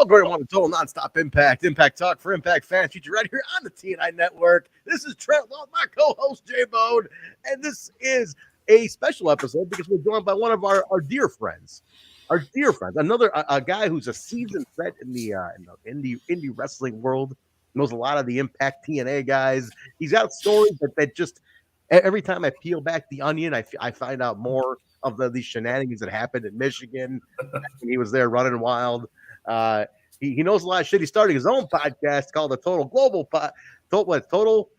Welcome everyone to Total Nonstop Impact Talk for Impact fans, featured right here on the TNI Network. This is Trent Long, my co-host J-Bone, and this is a special episode because we're joined by one of our dear friends. Our dear friends, another a guy who's a seasoned vet in the indie wrestling world, knows a lot of the Impact TNA guys. He's got stories that just every time I peel back the onion, I find out more of these shenanigans that happened in Michigan when he was there running wild. He knows a lot of shit. He's starting his own podcast called the Total Global Pod. Total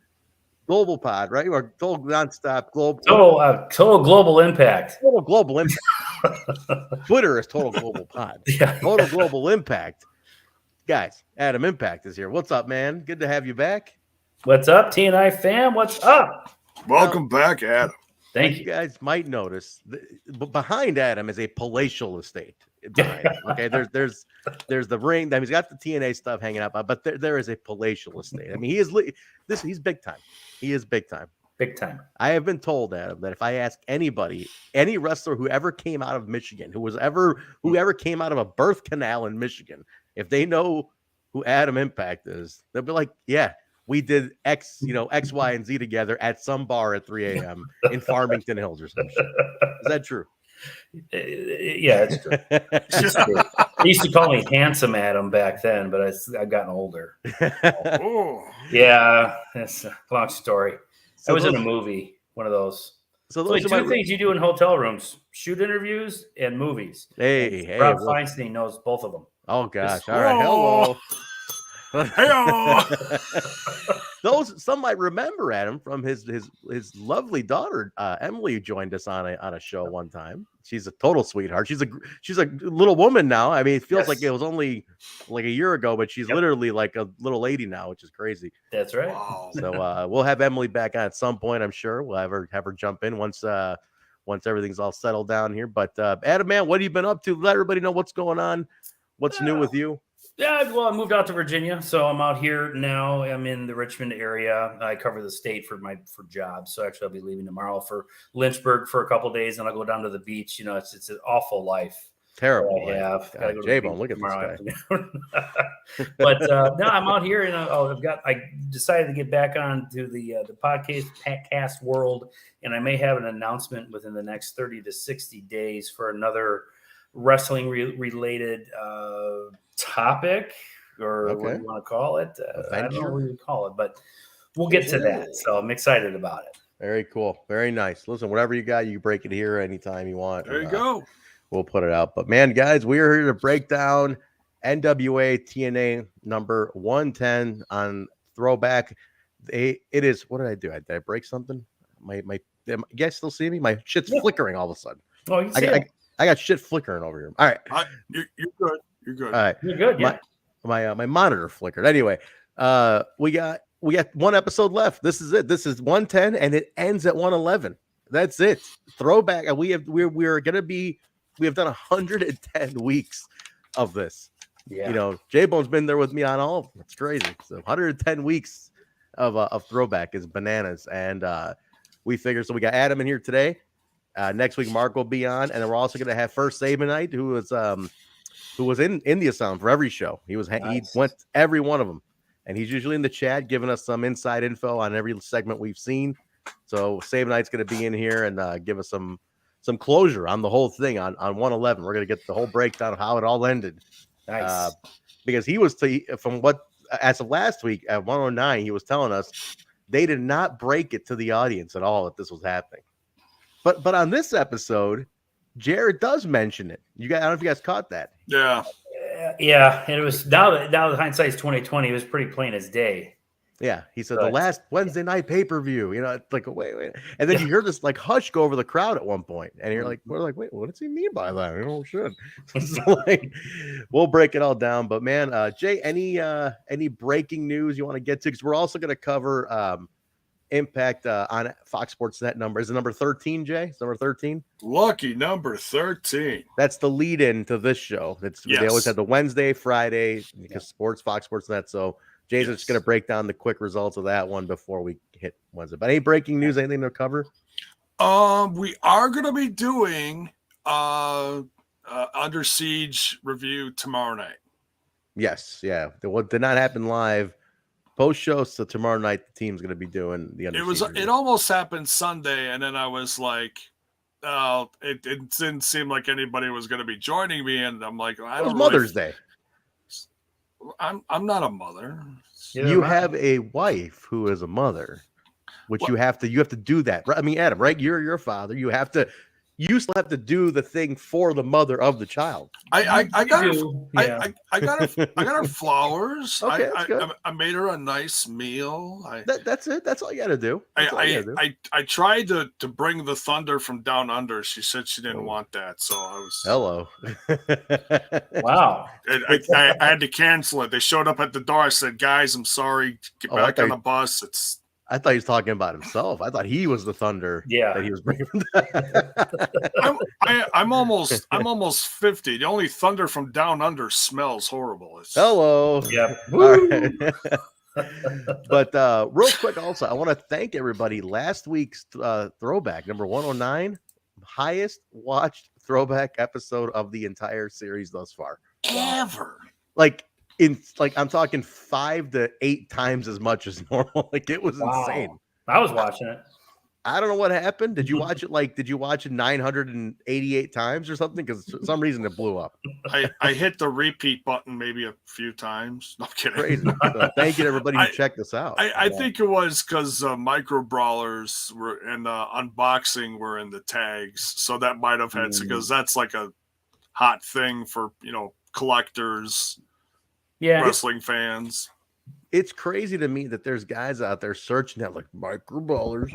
Global Pod, right? Or Total Nonstop Global. Total Global Impact. Total Global Impact. Twitter is Total Global Pod. Yeah. Total Global Impact. Guys, Adam Impact is here. What's up, man? Good to have you back. What's up, TNI fam? What's up? Welcome back, Adam. Thank you. You guys might notice behind Adam is a palatial estate. Okay, there's the ring. I mean, he's got the TNA stuff hanging out, but there is a palatial estate. I mean, he's big time. He is big time. Big time. I have been told, Adam, that if I ask anybody, any wrestler who ever came out of Michigan, whoever came out of a birth canal in Michigan, if they know who Adam Impact is, they'll be like, yeah, we did X, X, Y, and Z together at some bar at 3 a.m. in Farmington Hills or some shit. Is that true? Yeah, it's true. It's true. They used to call me Handsome Adam back then, but I've gotten older. Yeah, that's a long story. I was in a movie, one of those. So those are two things you do in hotel rooms: shoot interviews and movies. Hey, Rob Feinstein knows both of them. Oh gosh! All right, hello. Those some might remember Adam from his lovely daughter Emily, who joined us on a show one time. She's a total sweetheart. She's a little woman now. I mean, it feels like it was only like a year ago, but she's literally like a little lady now, which is crazy. That's right. Wow. So we'll have Emily back on at some point. I'm sure we'll have her jump in once everything's all settled down here. But Adam, man, what have you been up to? Let everybody know what's going on. What's new with you? Yeah, well, I moved out to Virginia, so I'm out here now. I'm in the Richmond area. I cover the state for jobs. So actually, I'll be leaving tomorrow for Lynchburg for a couple of days, and I'll go down to the beach. It's an awful life. Terrible. Yeah, J-Bone, look at this guy. But no, I'm out here, and I decided to get back on to the podcast world, and I may have an announcement within the next 30 to 60 days for another wrestling related topic, or what do you want to call it? I don't know what you call it, but we'll get to that. So I'm excited about it. Very cool. Very nice. Listen, whatever you got, you break it here anytime you want. There you go. We'll put it out. But man, guys, we are here to break down NWA TNA number 110 on Throwback. It is, what did I do? Did I break something? You guys still see me? My shit's flickering all of a sudden. Oh, you see I got shit flickering over here. All right. You're good. You're good. All right. You're good. Yeah. My monitor flickered. Anyway, we got one episode left. This is it. This is 110 and it ends at 111. That's it. Throwback. And we have done 110 weeks of this. Yeah. J-Bone's been there with me on all of them. It's crazy. So 110 weeks of Throwback is bananas. And we figure, so we got Adam in here today. Next week, Mark will be on, and then we're also going to have First Sabin who was in the Asylum for every show. He went every one of them, and he's usually in the chat giving us some inside info on every segment we've seen. So Sabin's going to be in here and give us some closure on the whole thing on 111. We're going to get the whole breakdown of how it all ended. Nice. Because he was from what as of last week at 109, he was telling us they did not break it to the audience at all that this was happening. But on this episode, Jarrett does mention it. I don't know if you guys caught that. Yeah. Yeah. And it was now that hindsight's 2020, it was pretty plain as day. Yeah. He said the last Wednesday night pay-per-view, it's like, wait. And then you hear this like hush go over the crowd at one point. And we're like, wait, what does he mean by that? Oh shit. So we'll break it all down. But man, Jay, any breaking news you want to get to? Because we're also going to cover Impact on Fox Sports Net number. Is it number 13, Jay? It's number 13? Lucky number 13. That's the lead-in to this show. They always have the Wednesday, Friday, because Fox Sports Net. So Jay's just going to break down the quick results of that one before we hit Wednesday. But any breaking news, anything to cover? We are going to be doing Under Siege review tomorrow night. Yes, yeah. What did not happen live post show? So tomorrow night the team's going to be doing the Under Siege review. It almost happened Sunday, and then I was like, oh, it didn't seem like anybody was going to be joining me, and I'm like, I It was don't Mother's Day. I'm not a mother. You have a wife who is a mother, which you have to do that. I mean, Adam, right? You're your father. You still have to do the thing for the mother of the child. I got her flowers. Okay, that's good. I made her a nice meal. That's it. That's all you got to do. I tried to bring the thunder from down under. She said she didn't want that, so I was hello. Wow. I had to cancel it. They showed up at the door. I said, "Guys, I'm sorry. Get back on the bus." I thought he was talking about himself. I thought he was the thunder that he was bringing. I'm almost 50. The only thunder from down under smells horrible. Hello. Yeah. Right. But real quick, also, I want to thank everybody. Last week's throwback, number 109, highest watched throwback episode of the entire series thus far. Ever. I'm talking 5 to 8 times as much as normal. It was insane. I was watching it. I don't know what happened. Did you watch it? Did you watch it 988 times or something? Because for some reason it blew up. I hit the repeat button maybe a few times. No, I'm kidding. Crazy. So thank you to everybody who checked this out. I think it was because Micro Brawlers were and unboxing were in the tags, so that might have had because that's like a hot thing for collectors. Yeah, wrestling fans. It's crazy to me that there's guys out there searching that Micro Brawlers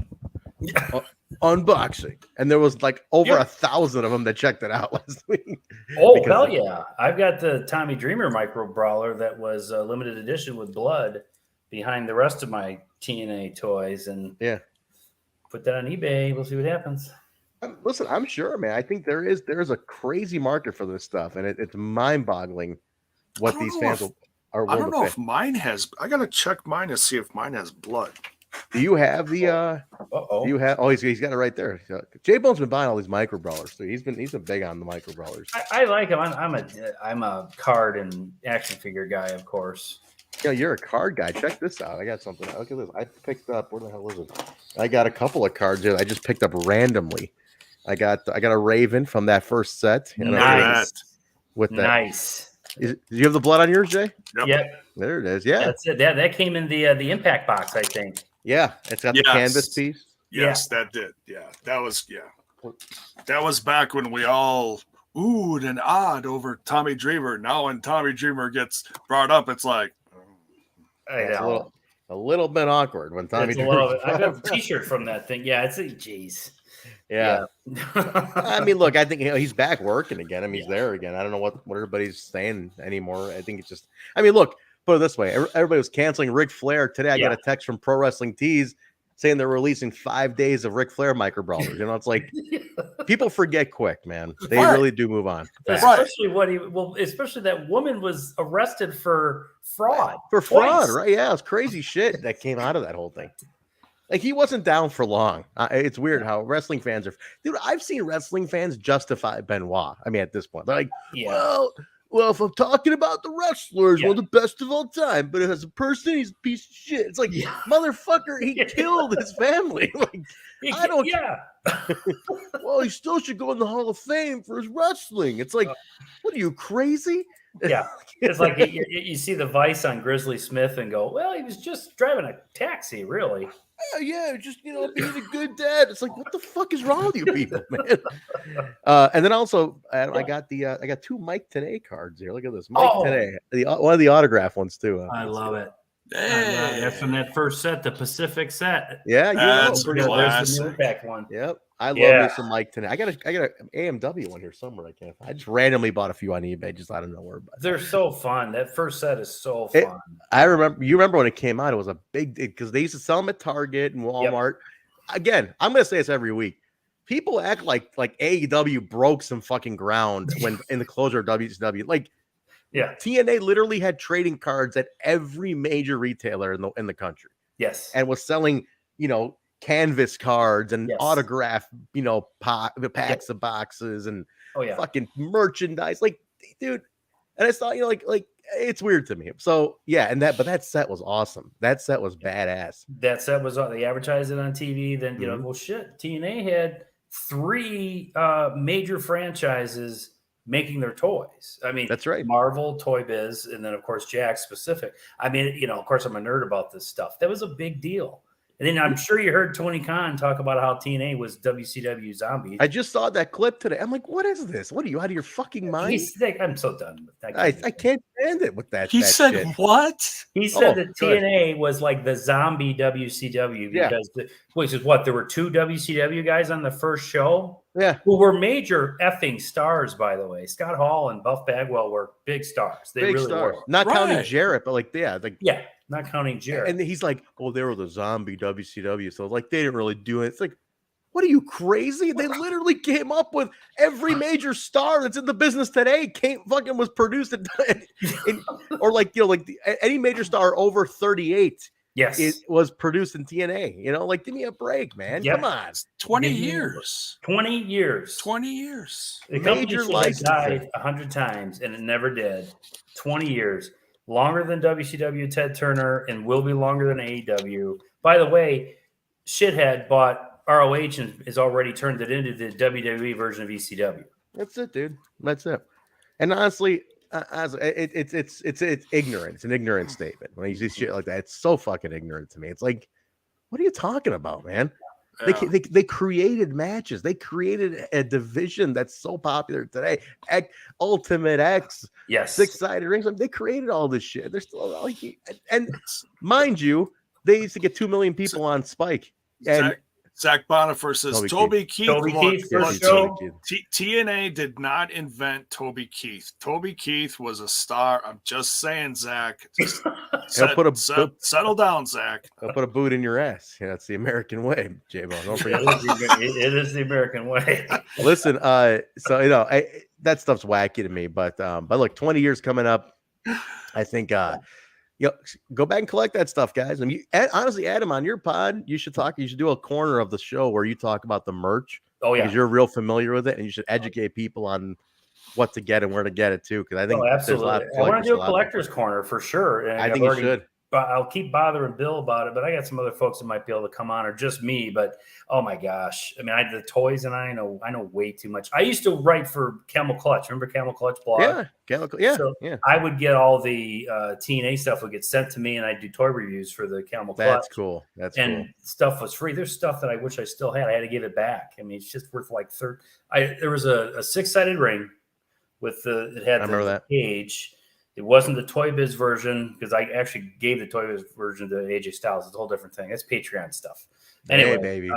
unboxing, and there was over 1,000 of them that checked it out last week. Oh hell yeah! I've got the Tommy Dreamer Micro Brawler that was a limited edition with blood behind the rest of my TNA toys, and put that on eBay. We'll see what happens. Listen, I'm sure, man. I think there is a crazy market for this stuff, and it's mind-boggling what these fans are. I don't know if mine has. I gotta check mine to see if mine has blood. Do you have the? Do you have? Oh, he's got it right there. J Bone's been buying all these Micro Brawlers too. He's been big on the Micro Brawlers. I like him. I'm a card and action figure guy, of course. Yeah, you're a card guy. Check this out. I got something. Look at this. I picked up. Where the hell is it? I got a couple of cards here. I just picked up randomly. I got a Raven from that first set. Nice. With that. Nice. Did you have the blood on yours, Jay? Yep. There it is. Yeah. That's it. Yeah, that came in the impact box, I think. Yeah. It's got the canvas piece. Yes, that did. Yeah. That was back when we all oohed and awed over Tommy Dreamer. Now when Tommy Dreamer gets brought up, it's like a little bit awkward when Tommy Dreamer. I got a t-shirt from that thing. Yeah, it's geez. Yeah. I mean, look, I think he's back working again. I mean, he's there again. I don't know what everybody's saying anymore. I think it's just, I mean, look, put it this way. Everybody was canceling Ric Flair. Today I got a text from Pro Wrestling Tees saying they're releasing 5 days of Ric Flair Micro Brawlers. It's like people forget quick, man. They really do move on. Especially especially that woman was arrested for fraud. For fraud, right? Yeah, it's crazy shit that came out of that whole thing. He wasn't down for long. It's weird how wrestling fans are. Dude, I've seen wrestling fans justify Benoit. I mean, at this point, they're like, well, if I'm talking about the wrestlers, one of the best of all time, but as a person, he's a piece of shit. It's like, motherfucker, he killed his family. I don't. Yeah. Well, he still should go in the Hall of Fame for his wrestling. It's like, what are you, crazy? Yeah, it's like you see the Vice on Grizzly Smith and go, well, he was just driving a taxi, really. Yeah, just being a good dad. It's like, what the fuck is wrong with you people, man? And then also, I got 2 Mike Today cards here. Look at this, Mike Today, one of the autograph ones too. I love it. Hey. That's from that first set, the Pacific set. Yeah, that's there's the new impact one. Yep, I love me some Mike Today. I got an AMW one here somewhere. I just randomly bought a few on eBay, just out of nowhere. They're so fun. That first set is so fun. You remember when it came out? It was a big because they used to sell them at Target and Walmart. Yep. Again, I'm gonna say this every week. People act like AEW broke some fucking ground when in the closure of WCW. TNA literally had trading cards at every major retailer in the country. Yes, and was selling canvas cards and autograph packs of boxes and fucking merchandise. Dude, And it's not, like it's weird to me. So yeah, but that set was awesome. That set was badass. That set was they advertised it on TV. Then well, shit, TNA had 3 major franchises making their toys. I mean, that's right. Marvel, Toy Biz, and then of course Jakks specific. I mean, of course I'm a nerd about this stuff. That was a big deal. And then I'm sure you heard Tony Khan talk about how TNA was WCW Zombies. I just saw that clip today. I'm like, what is this? What are you out of your fucking mind? He's like, I'm so done with that. I can't stand it with that. He said shit. what? He said that TNA was like the zombie WCW because which is what there were 2 WCW guys on the first show. Yeah, who were major effing stars, by the way. Scott Hall and Buff Bagwell were big stars. They big really stars. were. Not counting Jarrett, but not counting Jarrett. And he's like, oh, they were the zombie WCW. So like they didn't really do it. It's like, what are you crazy? They literally came up with every major star that's in the business today was produced or any major star over 38. Yes, it was produced in TNA. Like give me a break, man. Come on, 20 years. 20 years. 20 years. The major life died 100 times, and it never did. 20 years, longer than WCW Ted Turner, and will be longer than AEW. By the way, Shithead bought ROH and has already turned it into the WWE version of ECW. That's it, dude. That's it. And honestly. It's ignorant. It's an ignorant statement when you see shit like that. It's so fucking ignorant to me. It's like, what are you talking about, man? Yeah. They created matches. They created a division that's so popular today. Ultimate X, yes, 6-sided rings. They created all this shit. They're still and mind you, they used to get 2 million people on Spike. And Zach Bonifer says Toby Keith. TNA did not invent Toby Keith. Toby Keith was a star. I'm just saying, Zach. Settle down, Zach. I'll put a boot in your ass. That's the American way, J-Bo. Don't forget. It is the American way. Listen, so that stuff's wacky to me, but look, 20 years coming up. I think go back and collect that stuff, guys. I mean, honestly, Adam, on your pod, you should do a corner of the show where you talk about the merch. Oh, yeah. Because you're real familiar with it, and you should educate people on what to get and where to get it, too. Because I think absolutely. I want to do a collector's corner for sure. And I think you should. I'll keep bothering Bill about it, but I got some other folks that might be able to come on, or just me. But oh my gosh, I mean, the toys, and I know way too much. I used to write for Camel Clutch. Remember Camel Clutch blog? Yeah, Camel Clutch. Yeah, so yeah. I would get all the TNA stuff would get sent to me, and I'd do toy reviews for the Camel Clutch. That's cool. Stuff was free. There's stuff that I wish I still had. I had to give it back. I mean, it's just worth like there was a 6-sided ring with it had the cage. It wasn't the Toy Biz version because I actually gave the Toy Biz version to AJ Styles. It's a whole different thing. That's Patreon stuff. Anyway, baby.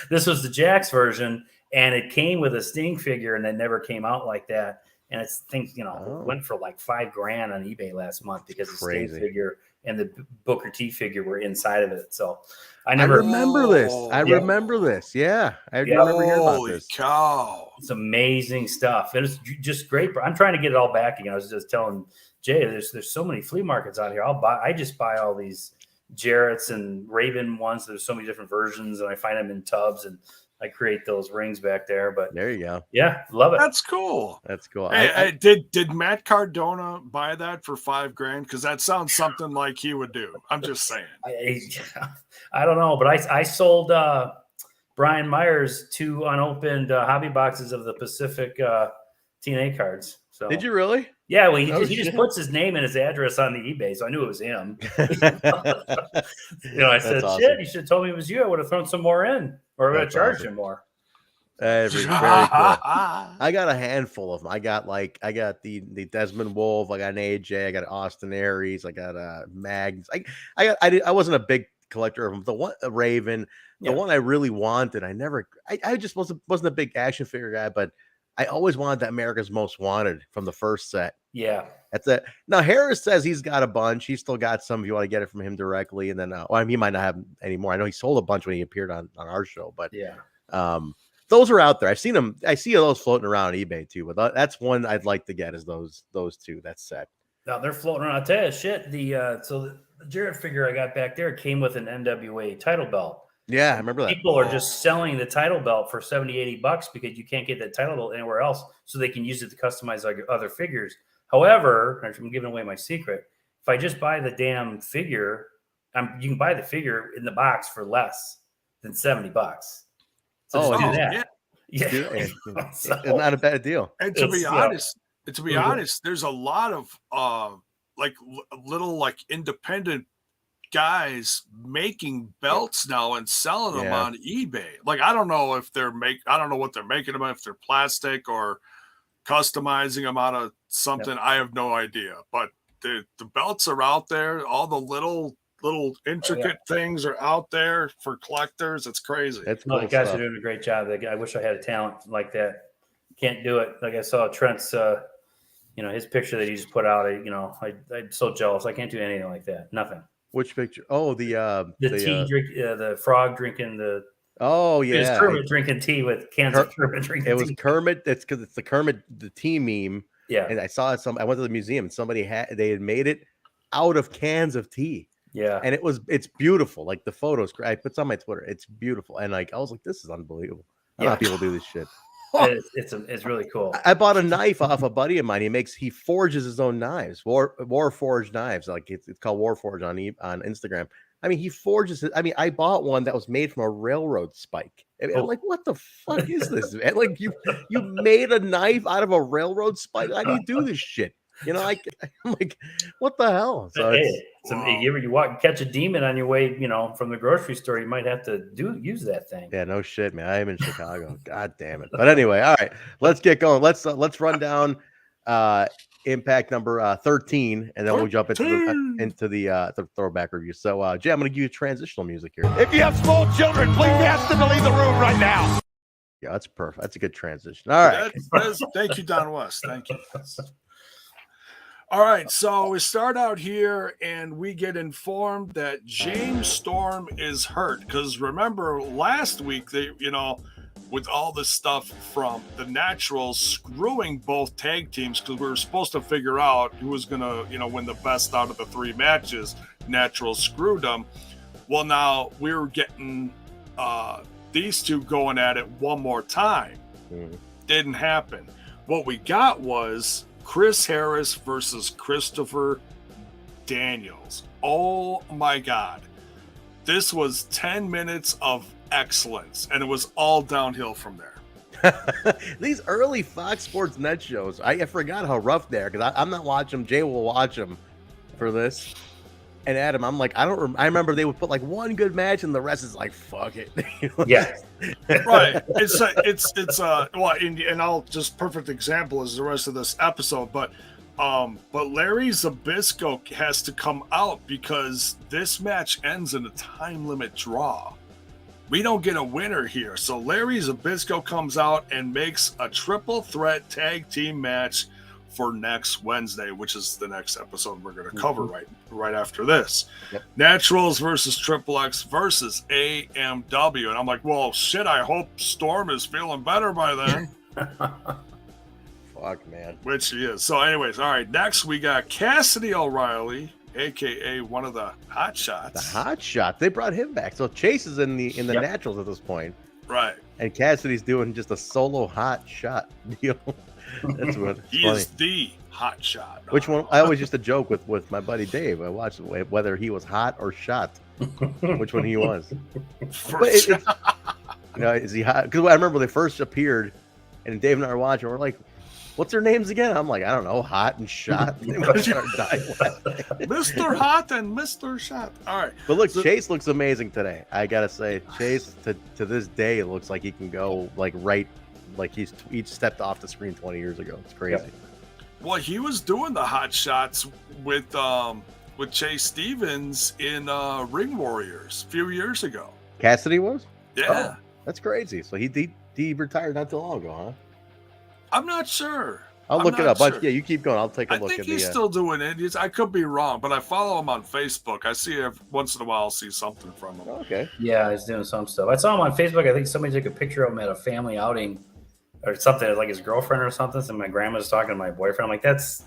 This was the Jakks version, and it came with a Sting figure, and it never came out like that. And it's went for like $5,000 on eBay last month because the Sting figure and the Booker T figure were inside of it. So I remember this. I remember this. Yeah. I remember hearing about this. Cow. It's amazing stuff. And it's just great. I'm trying to get it all back again. I was just telling Jay, there's so many flea markets out here. I just buy all these Jarrett's and Raven ones. There's so many different versions, and I find them in tubs, and I create those rings back there. But there you go. Yeah, love it. That's coul. That's cool. Hey, did Matt Cardona buy that for $5,000? Because that sounds something like he would do. I'm just saying. I don't know, but I sold Brian Myers 2 unopened hobby boxes of the Pacific TNA cards. So did you really? Yeah, well, he just puts his name and his address on the eBay, so I knew it was him. I said, awesome. Shit, you should have told me it was you. I would have thrown some more in, or I would have charged him more. Very cool. I got a handful of them. I got the Desmond Wolf. I got an AJ. I got Austin Aries. I got Mags. I wasn't a big collector of them. The one Raven, the one I really wanted. I just wasn't a big action figure guy, but I always wanted that America's Most Wanted from the first set. Yeah. That's it. Now, Harris says he's got a bunch. He's still got some if you want to get it from him directly. And then, he might not have any more. I know he sold a bunch when he appeared on our show, but those are out there. I've seen them. I see those floating around on eBay too, but that's one I'd like to get is those 2. That's set. Now they're floating around. I'll tell you, shit. The Jarrett figure I got back there came with an NWA title belt. Yeah, I remember that. People are just selling the title belt for $70-$80 because you can't get that title belt anywhere else, so they can use it to customize other figures. However, I'm giving away my secret. If I just buy the damn figure, you can buy the figure in the box for less than $70. So just do that. Yeah. It's not a bad deal. And to be honest, there's a lot of little like independent guys making belts now and selling them on eBay. Like I don't know what they're making them, if they're plastic or customizing them out of something. I have no idea. But the belts are out there. All the little intricate things are out there for collectors. It's crazy. The guys are doing a great job. I wish I had a talent like that. Can't do it. Like I saw Trent's his picture that he just put out. I'm so jealous. I can't do anything like that. Nothing. Which picture? Oh, the frog drinking the. Oh yeah, it was Kermit drinking tea with cans of Kermit drinking. It was Kermit. That's because it's the Kermit the tea meme. Yeah, and I saw it. I went to the museum and somebody had made it out of cans of tea. Yeah, and it's beautiful. Like the photos, I put on my Twitter. It's beautiful, and like I was like, this is unbelievable. A lot of people do this shit. It's really cool. I bought a knife off a buddy of mine. He forges his own knives, war forged knives. Like it's called Warforge on Instagram. I mean, he forges it. I mean, I bought one that was made from a railroad spike. And I'm like, what the fuck is this, man? Like you made a knife out of a railroad spike? How do you do this shit? I'm like, what the hell? So you catch a demon on your way, from the grocery store, you might have to use that thing. Yeah, no shit, man. I am in Chicago. God damn it. But anyway, all right, let's get going. Let's run down Impact number 13, and then we'll jump into the throwback review. So, Jay, I'm going to give you transitional music here. If you have small children, please ask them to leave the room right now. Yeah, that's perfect. That's a good transition. All right. Thank you, Don West. Thank you. All right, so we start out here, and we get informed that James Storm is hurt. Because remember, last week, with all this stuff from the Naturals screwing both tag teams, because we were supposed to figure out who was going to, win the best out of the 3 matches. Naturals screwed them. Well, now we're getting these two going at it one more time. Didn't happen. What we got was Chris Harris versus Christopher Daniels. Oh my God. This was 10 minutes of excellence, and it was all downhill from there. These early Fox Sports Net shows, I forgot how rough they are, because I'm not watching them. Jay will watch them for this. And Adam, I'm like, I remember they would put like one good match and the rest is like, fuck it. Yeah. Right. And I'll just perfect example is the rest of this episode, but Larry Zbyszko has to come out because this match ends in a time limit draw. We don't get a winner here. So Larry Zbyszko comes out and makes a triple threat tag team match for next Wednesday, which is the next episode we're going to cover right after this. Yep. Naturals versus Triple X versus AMW. And I'm like, well, shit, I hope Storm is feeling better by then. Fuck, man. Which he is. So anyways, all right, next we got Cassidy O'Reilly, a.k.a. one of the Hot Shots. The Hot Shot. They brought him back. So Chase is in the Naturals at this point. Right. And Cassidy's doing just a solo Hot Shot deal. That's what he is the Hot Shot. Which one? I always used to joke with my buddy Dave. I watched whether he was hot or shot. Which one he was. Is he hot? Because I remember when they first appeared, and Dave and I were watching. We're like, "What's their names again?" I'm like, "I don't know, Hot and Shot." Mr. Hot and Mr. Shot. All right. But look, Chase looks amazing today. I gotta say, Chase to this day looks like he can go like he's each stepped off the screen 20 years ago. It's crazy. Yep. Well, he was doing the Hot Shots with Chase Stevens in Ring Warriors a few years ago. Cassidy was? Yeah. Oh, that's crazy. So he retired not too long ago, huh? I'm not sure. I'll look it up. Sure. But yeah, you keep going. I'll take a look. I think he's still doing it. I could be wrong, but I follow him on Facebook. I see once in a while. I'll see something from him. Okay. Yeah, he's doing some stuff. I saw him on Facebook. I think somebody took a picture of him at a family outing or something, like his girlfriend or something. And my grandma's talking to my boyfriend. I'm like, that's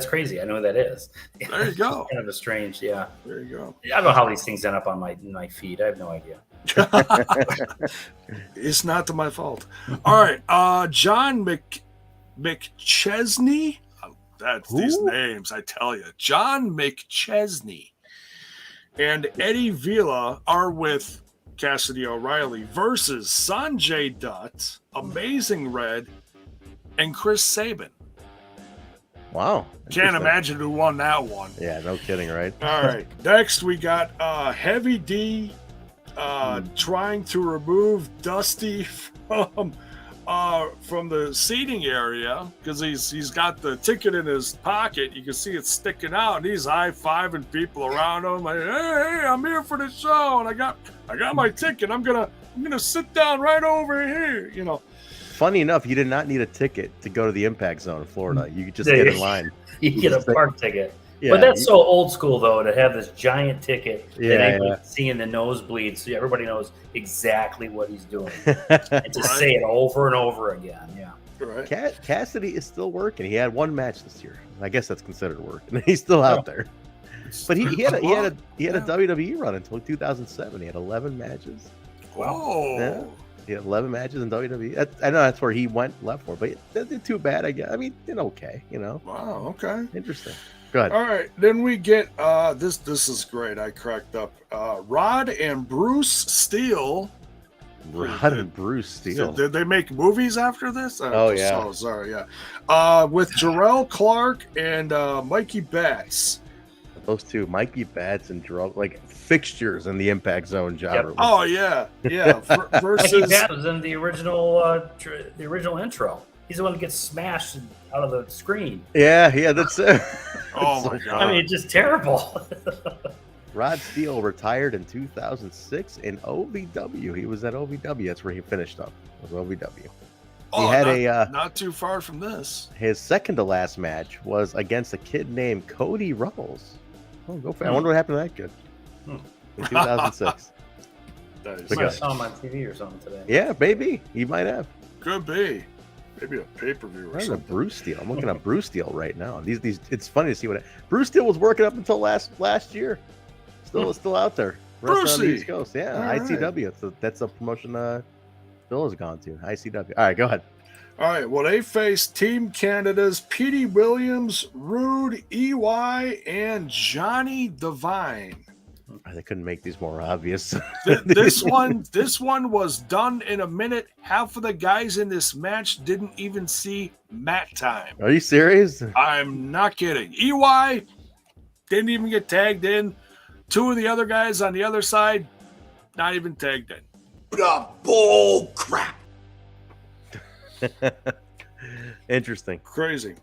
crazy. I know who that is. There you go. Kind of a strange, yeah. There you go. I don't know how these things end up on my feed. I have no idea. It's not my fault. All right. John McChesney. That's these names, I tell you. John McChesney and Eddie Vila are with Cassidy O'Reilly versus Sonjay Dutt, Amazing Red, and Chris Sabin. Wow. Can't imagine who won that one. Yeah, no kidding, right? All right. Next, we got Heavy D trying to remove Dusty from the seating area because he's got the ticket in his pocket. You can see it sticking out, and he's high-fiving people around him. Like, hey, I'm here for the show, and I got my ticket. I'm gonna sit down right over here. You know. Funny enough, you did not need a ticket to go to the Impact Zone in Florida. You could just get in line. You get a park ticket. Yeah, but that's so old school, though, to have this giant ticket that Yeah. see in the nosebleeds, so everybody knows exactly what he's doing, and to say it over and over again. Yeah. Right. Cassidy is still working. He had one match this year. I guess that's considered work. He's still out there. But he had a WWE run until 2007. He had 11 matches. Whoa. Yeah. He had 11 matches in WWE. I know that's where he left for, but that did too bad, I guess. I mean, did okay, you know. Wow. Okay. Interesting. Go ahead. All right. Then we get this is great. I cracked up. Roode and Bruce Steele. Roode and Bruce Steele. Did they make movies after this? Oh, yeah. Oh, sorry. Yeah. With Jerrelle Clark and Mikey Batts. Those two, Mikey Batts and Jerrelle, like fixtures in the Impact Zone genre. Yep. Oh yeah, yeah. Mikey Versus Bat was in the original intro. He's the one that gets smashed out of the screen. Yeah, that's it. oh my god. I mean, it's just terrible. Roode Steele retired in 2006 in OVW. He was at OVW. That's where he finished up. It was OVW. Oh, he had not too far from this. His second to last match was against a kid named Cody Ruggles. Oh, go for it. I wonder what happened to that kid in 2006. That is I might have saw him on TV or something today. Yeah, maybe he might have. Could be. Maybe a pay-per-view or There's a something. Bruce Steele. I'm looking at Bruce Steele right now. These. It's funny to see what Bruce Steele was working up until last year. Still out there. Wrestling on the East Coast. Yeah, All right. ICW. That's a promotion Bill has gone to. ICW. All right, go ahead. All right. Well, they faced Team Canada's Petey Williams, Roode, EY, and Johnny Devine. They couldn't make these more obvious. This one was done in a minute. Half of the guys in this match didn't even see mat time. Are you serious? I'm not kidding. EY didn't even get tagged in. Two of the other guys on the other side, not even tagged in. The bull crap. Interesting. Crazy.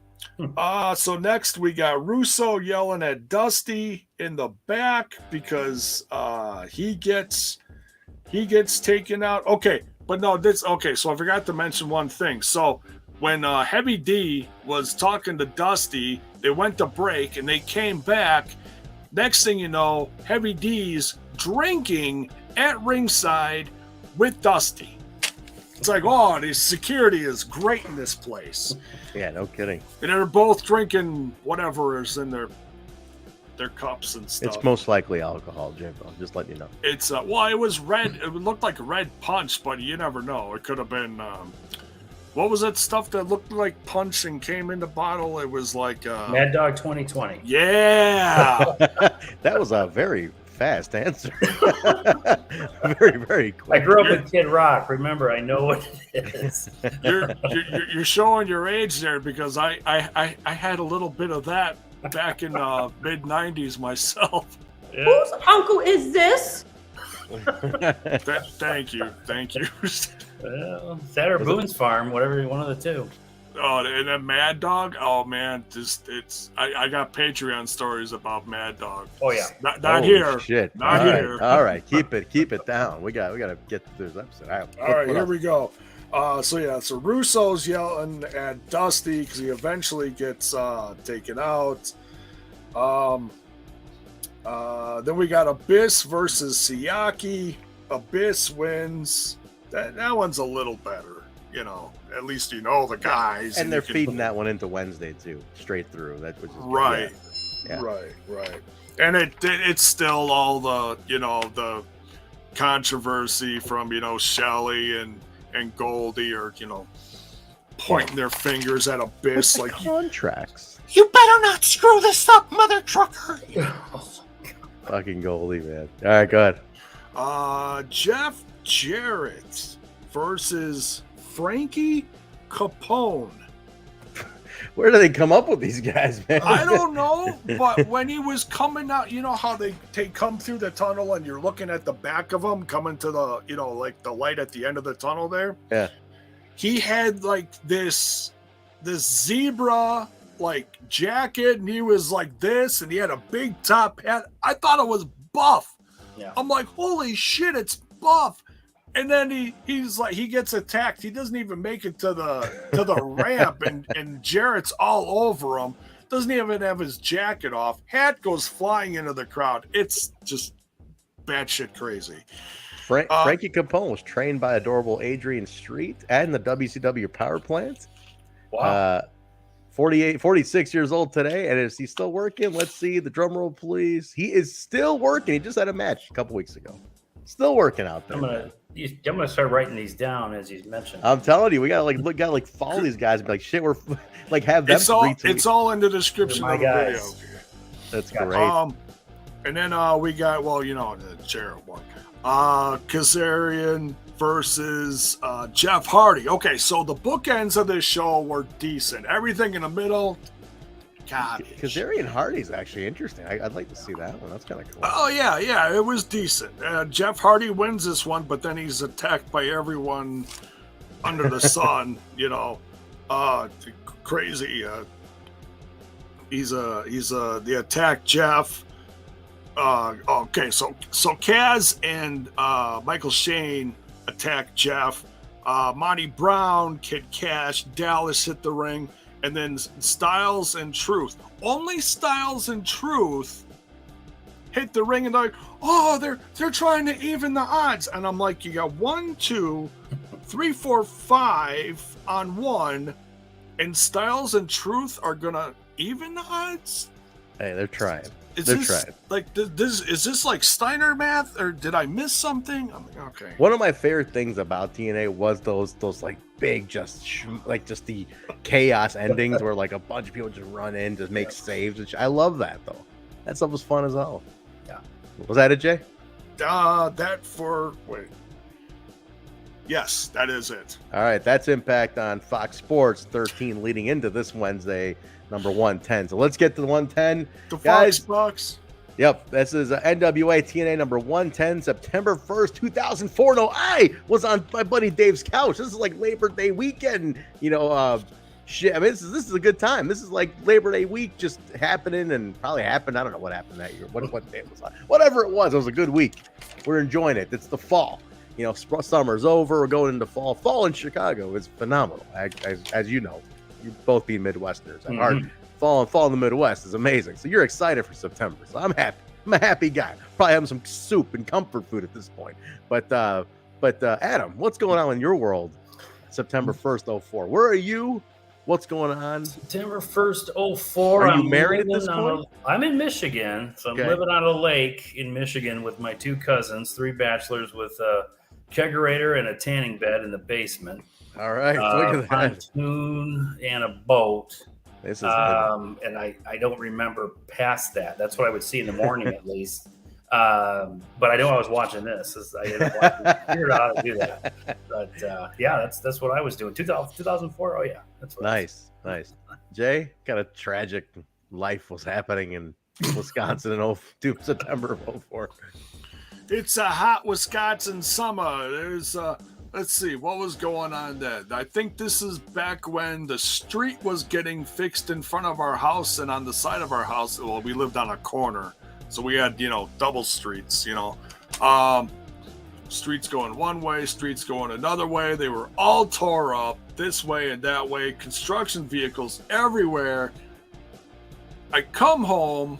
So next we got Russo yelling at Dusty in the back because he gets taken out. Okay, but no, so I forgot to mention one thing. So when Heavy D was talking to Dusty, they went to break and they came back. Next thing you know, Heavy D's drinking at ringside with Dusty. It's like, oh, the security is great in this place. Yeah, no kidding. And they're both drinking whatever is in their cups and stuff. It's most likely alcohol, Jim. I'll just let you know. It's well, it was red. It looked like red punch, but you never know. It could have been what was that stuff that looked like punch and came in the bottle? It was like Mad Dog 2020. Yeah. That was a very fast answer. Very, very quick. I grew up with Kid Rock. Remember, I know what it is. You're showing your age there because I had a little bit of that back in mid '90s myself. Yeah. Whose uncle is this? Thank you. Well, that or Boone's Farm, whatever, one of the two. Oh, and then Mad Dog. Oh man, I got Patreon stories about Mad Dog. Oh yeah, not Holy here. Shit. Not All right. here. All right, keep it down. We got to get through this episode. All right, here we go. So Russo's yelling at Dusty because he eventually gets taken out. Then we got Abyss versus Siaki. Abyss wins. That one's a little better, you know. At least you know the guys, And they're feeding that one into Wednesday too, straight through. That was right, yeah. right. And it's still all the controversy from, Shelley and Goldie are, pointing their fingers at Abyss like contracts. You better not screw this up, mother trucker. Fucking Goldie, man. All right, go ahead. Jeff Jarrett versus Frankie Capone. Where do they come up with these guys, man? I don't know, but when he was coming out, you know how they come through the tunnel and you're looking at the back of them coming to the, like the light at the end of the tunnel there? Yeah. He had like this zebra like jacket and he was like this and he had a big top hat. I thought it was Buff. Yeah. I'm like, holy shit, it's Buff. And then he's like, he gets attacked. He doesn't even make it to the ramp, and Jarrett's all over him. Doesn't even have his jacket off. Hat goes flying into the crowd. It's just batshit crazy. Frankie Capone was trained by adorable Adrian Street and the WCW power plant. Wow. 46 years old today, and is he still working? Let's see the drum roll, please. He is still working. He just had a match a couple weeks ago. Still working out there. I'm gonna start writing these down as he's mentioned. I'm telling you, we gotta follow these guys and be like, shit, we're like have them. It's all in the description of the video. That's great. And then we got the Jarrett one. Kazarian versus Jeff Hardy. Okay, so the bookends of this show were decent. Everything in the middle, garbage. Kazarian Hardy's actually interesting. I'd like to see that one. That's kind of cool. Oh yeah, it was decent. Jeff Hardy wins this one, but then he's attacked by everyone under the sun. Crazy. He's the attack Jeff. Okay, so Kaz and Michael Shane attack Jeff. Monty Brown, Kid Kash, Dallas hit the ring, and then Styles and Truth. Only Styles and Truth hit the ring, and they're like, oh, they're trying to even the odds. And I'm like, you got 1, 2, 3, 4, 5 on one, and Styles and Truth are gonna even the odds? Hey, they're trying. Is this like Steiner math, or did I miss something? I'm like, okay. One of my favorite things about TNA was those like big just the chaos endings where like a bunch of people just run in to make saves. I love that though. That stuff was fun as hell. Yeah. Was that it, Jay? Yes, that is it. All right, that's Impact on Fox Sports 13 leading into this Wednesday, number 110. So let's get to the 110. The guys. Fox. Yep, this is NWA TNA number 110, September 1st, 2004. No, I was on my buddy Dave's couch. This is like Labor Day weekend, shit. I mean, this is a good time. This is like Labor Day week just happening and probably happened. I don't know what happened that year. What day it was on. Whatever it was a good week. We're enjoying it. It's the fall. Summer's over. We're going into fall. Fall in Chicago is phenomenal. As you know, you both being Midwesterners. Mm-hmm. Fall in the Midwest is amazing. So you're excited for September. So I'm happy. I'm a happy guy. Probably having some soup and comfort food at this point. But Adam, what's going on in your world? September 1st, 04. Where are you? What's going on? September 1st, 04. Are you married at this point? I'm in Michigan. So I'm living on a lake in Michigan with my 2 cousins, 3 bachelors with a kegerator and a tanning bed in the basement. All right. Look at that. Pontoon and a boat. This is and I don't remember past that. That's what I would see in the morning at least. But I know I was watching this. I didn't figure out how to do that. But that's what I was doing. 2004. Oh yeah, that's what. Nice. Jay, kind of tragic life was happening in Wisconsin in September of 04. It's a hot Wisconsin summer. There's let's see what was going on then. I think this is back when the street was getting fixed in front of our house, and on the side of our house, well, we lived on a corner, so we had double streets. Streets going one way, streets going another way. They were all tore up this way and that way. Construction vehicles everywhere. I come home.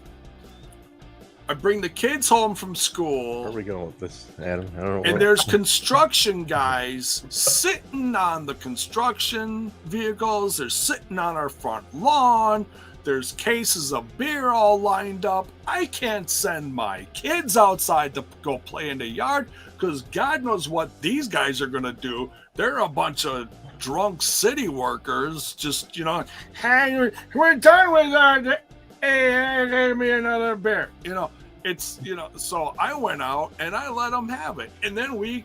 I bring the kids home from school. Where are we going with this, Adam? I don't know. And there's construction guys sitting on the construction vehicles. They're sitting on our front lawn. There's cases of beer all lined up. I can't send my kids outside to go play in the yard because God knows what these guys are going to do. They're a bunch of drunk city workers, just, hey, we're done with our, hey, give me another beer. It's, so I went out and I let them have it. And then we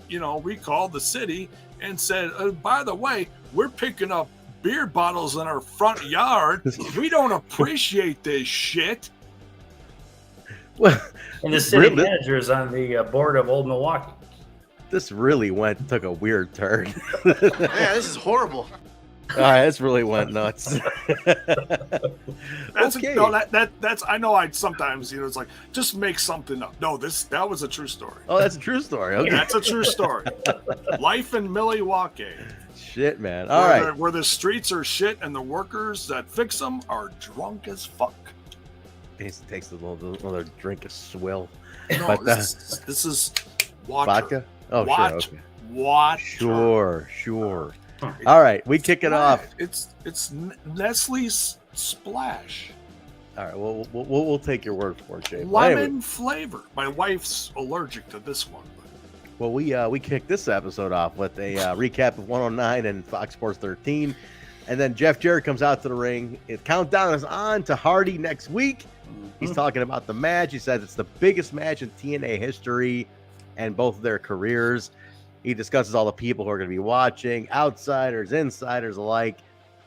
called the city and said, by the way, we're picking up beer bottles in our front yard. We don't appreciate this shit. Well, and the city manager is on the board of Old Milwaukee. This really took a weird turn. Man, this is horrible. All right, this really went nuts. That's okay. That's I know I sometimes it's like just make something up. No, that was a true story. Oh, that's a true story. Okay. That's a true story. Life in Milwaukee. Shit, man. All right. Where the streets are shit and the workers that fix them are drunk as fuck. He takes another drink of swill. No, but, this is water. Vodka? Oh, water. sure. Okay. Water. Sure. All right, we kick it off. It's Nestle's Splash. All right, we'll take your word for it, Jay. Lemon flavor. My wife's allergic to this one. Well, we kicked this episode off with a recap of 109 and Fox Sports 13, and then Jeff Jarrett comes out to the ring. The countdown is on to Hardy next week. He's talking about the match. He says it's the biggest match in TNA history and both of their careers. He discusses all the people who are going to be watching, outsiders, insiders alike.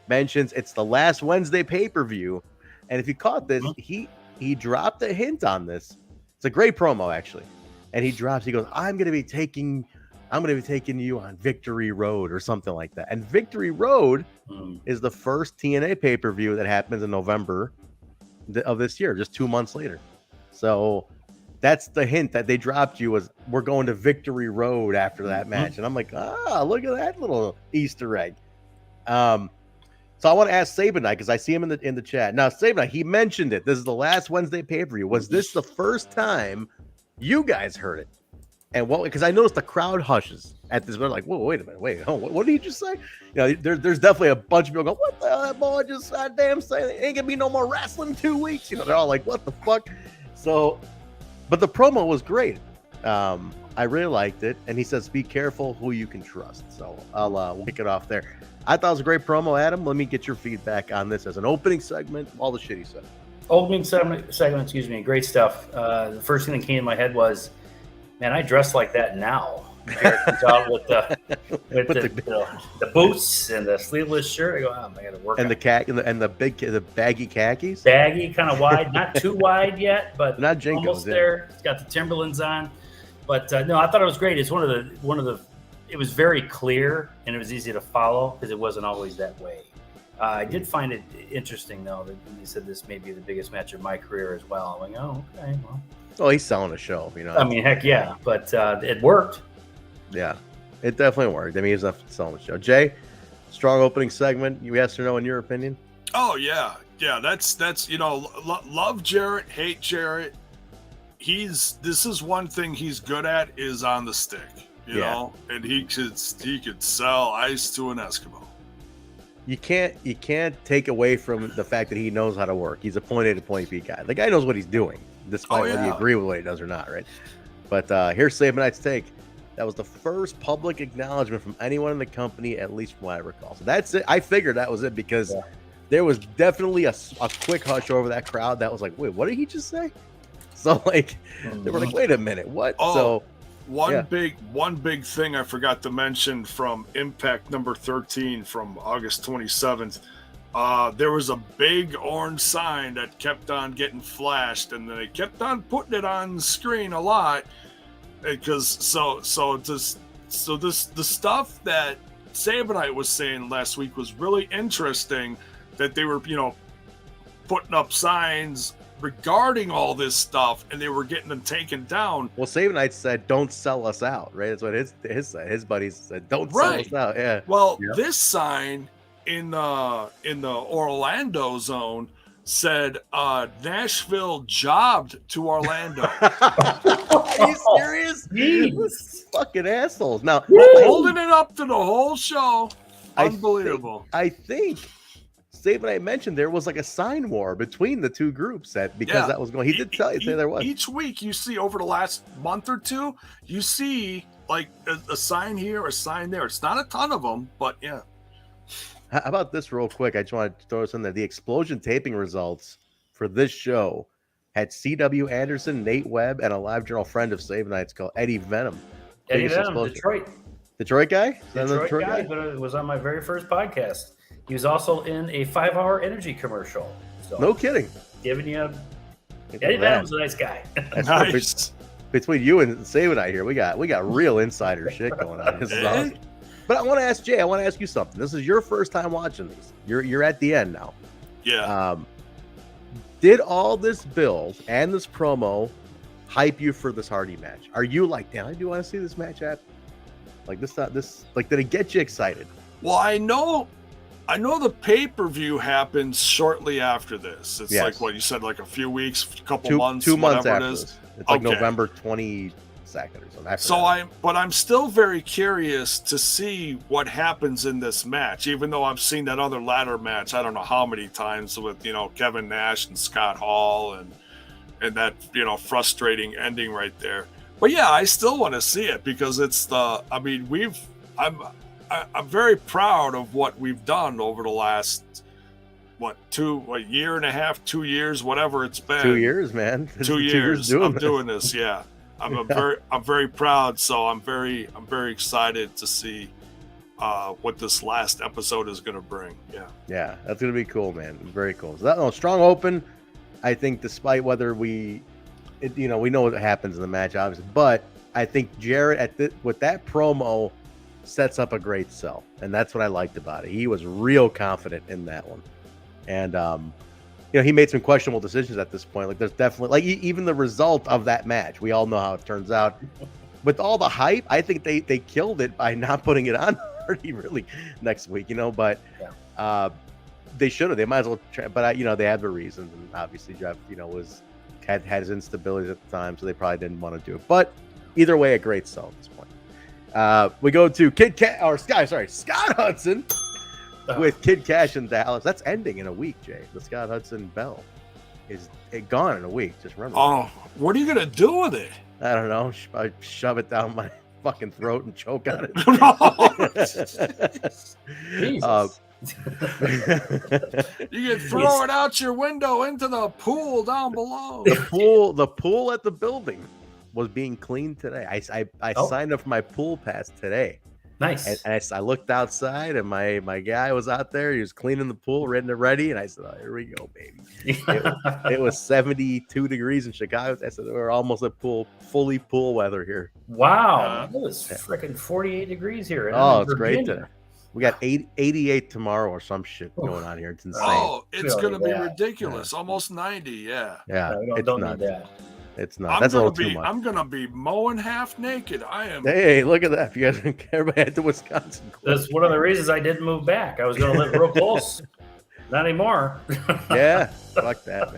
Mentions it's the last Wednesday pay-per-view. And if you caught this, he dropped a hint on this. It's a great promo, actually. And he goes, I'm going to be taking you on Victory Road or something like that. And Victory Road is the first TNA pay-per-view that happens in November of this year, just 2 months later. So that's the hint that they dropped you, was we're going to Victory Road after that match. And I'm like, look at that little Easter egg. So I want to ask Sabin because I see him in the chat. Now, Sabin, he mentioned it. This is the last Wednesday pay-per-view. Was this the first time you guys heard it? And because I noticed the crowd hushes at this. We're like, whoa, wait a minute, what did he just say? There's definitely a bunch of people go, what the hell that boy just goddamn say? Ain't gonna be no more wrestling in 2 weeks. They're all like, what the fuck? So, but the promo was great. I really liked it. And he says, be careful who you can trust. So we'll kick it off there. I thought it was a great promo, Adam. Let me get your feedback on this as an opening segment, all the shit he said. Opening segment, great stuff. The first thing that came in my head was, man, I dress like that now. Jarrett comes out with the boots and the sleeveless shirt. I go, I got to work. And the baggy khakis. Baggy, kind of wide, not too wide yet, but not Jinkos, almost there. It's got the Timberlands on, but no, I thought it was great. It's one of the. It was very clear and it was easy to follow because it wasn't always that way. I did find it interesting though that he said this may be the biggest match of my career as well. I'm like, oh, okay, well. Oh, he's selling a show, I mean, heck yeah, but it worked. Yeah, it definitely worked. I mean, he's selling a show. Jay, strong opening segment. You yes or no in your opinion? Oh yeah. That's love Jarrett, hate Jarrett. This is one thing he's good at is on the stick, you know, and he could sell ice to an Eskimo. You can't take away from the fact that he knows how to work. He's a point A to point B guy. The guy knows what he's doing, despite whether you agree with what he does or not, right? But here's Sabin Knight's take. That was the first public acknowledgement from anyone in the company, at least from what I recall. So that's it. I figured that was it because there was definitely a quick hush over that crowd that was like, wait, what did he just say? So they were like, wait a minute, what? Oh, one big thing I forgot to mention from Impact number 13 from August 27th. There was a big orange sign that kept on getting flashed, and they kept on putting it on the screen a lot. Because the stuff that Sabinite was saying last week was really interesting, that they were putting up signs regarding all this stuff and they were getting them taken down. Well, Sabinite said, "Don't sell us out," right? That's what his buddies said. Don't sell us out. Yeah. Well, this sign in the Orlando zone said Nashville jobbed to Orlando. Are you serious? These fucking assholes. Now holding it up to the whole show. Unbelievable. I think Sabin mentioned there was like a sign war between the two groups that was going. He did say there was. Each week you see over the last month or two, you see like a sign here, a sign there. It's not a ton of them, but yeah. How about this real quick? I just want to throw this in there. The Explosion taping results for this show had C.W. Anderson, Nate Webb, and a live journal friend of Save Nights called Eddie Venom. Eddie Venom, Detroit guy? Detroit guy, but it was on my very first podcast. He was also in a 5-hour energy commercial. So, no kidding. Giving you Eddie Venom's a nice guy. Nice. Between you and Save Night here, we got real insider shit going on. This is awesome. But I want to ask Jay. I want to ask you something. This is your first time watching these. You're at the end now. Yeah. Did all this build and this promo hype you for this Hardy match? Are you like, damn, I do want to see this match happen? Like this, like, did it get you excited? Well, I know the pay-per-view happens shortly after this. It's like what you said, like a few weeks, a couple months, 2 months whatever after it is. This. It's like November 22nd or something. I'm still very curious to see what happens in this match, even though I've seen that other ladder match I don't know how many times with Kevin Nash and Scott Hall and that frustrating ending right there. But yeah, I still want to see it because it's I'm very proud of what we've done over the last year and a half, 2 years, whatever it's been. 2 years, man. 2 years of doing this. Yeah. I'm very proud. So I'm very excited to see what this last episode is going to bring. Yeah, that's going to be cool, man. Very cool. So strong open. I think despite whether we know what happens in the match, obviously, but I think Jarrett with that promo sets up a great sell, and that's what I liked about it. He was real confident in that one, and he made some questionable decisions at this point. Like there's definitely even the result of that match. We all know how it turns out. With all the hype, I think they killed it by not putting it on already really next week. But they should have. They might as well try, but they had their reasons, and obviously Jeff had his instabilities at the time, so they probably didn't want to do it. But either way, a great sell at this point. We go to Scott Hudson with Kid Kash in Dallas. That's ending in a week, Jay. The Scott Hudson bell is gone in a week. Just remember. Oh, what are you gonna do with it? I don't know. I shove it down my fucking throat and choke on it. Jesus. You can throw it out your window into the pool down below. The pool at the building was being cleaned today. I signed up for my pool pass today. Nice. And I looked outside, and my guy was out there. He was cleaning the pool, ready. And I said, "Oh, here we go, baby." It was 72 degrees in Chicago. I said, "We're almost at fully pool weather here." Wow, it was freaking 48 degrees here. Oh, it's great today. We got 88 tomorrow or some shit going on here. It's insane. Oh, it's going to be ridiculous. Yeah. Almost 90, yeah. Yeah, don't need that. It's not. That's a little too much. I'm going to be mowing half naked. I am. Hey, look at that. If you guys everybody had to Wisconsin. That's one of the reasons I didn't move back. I was going to live real close. Not anymore. Yeah, fuck that,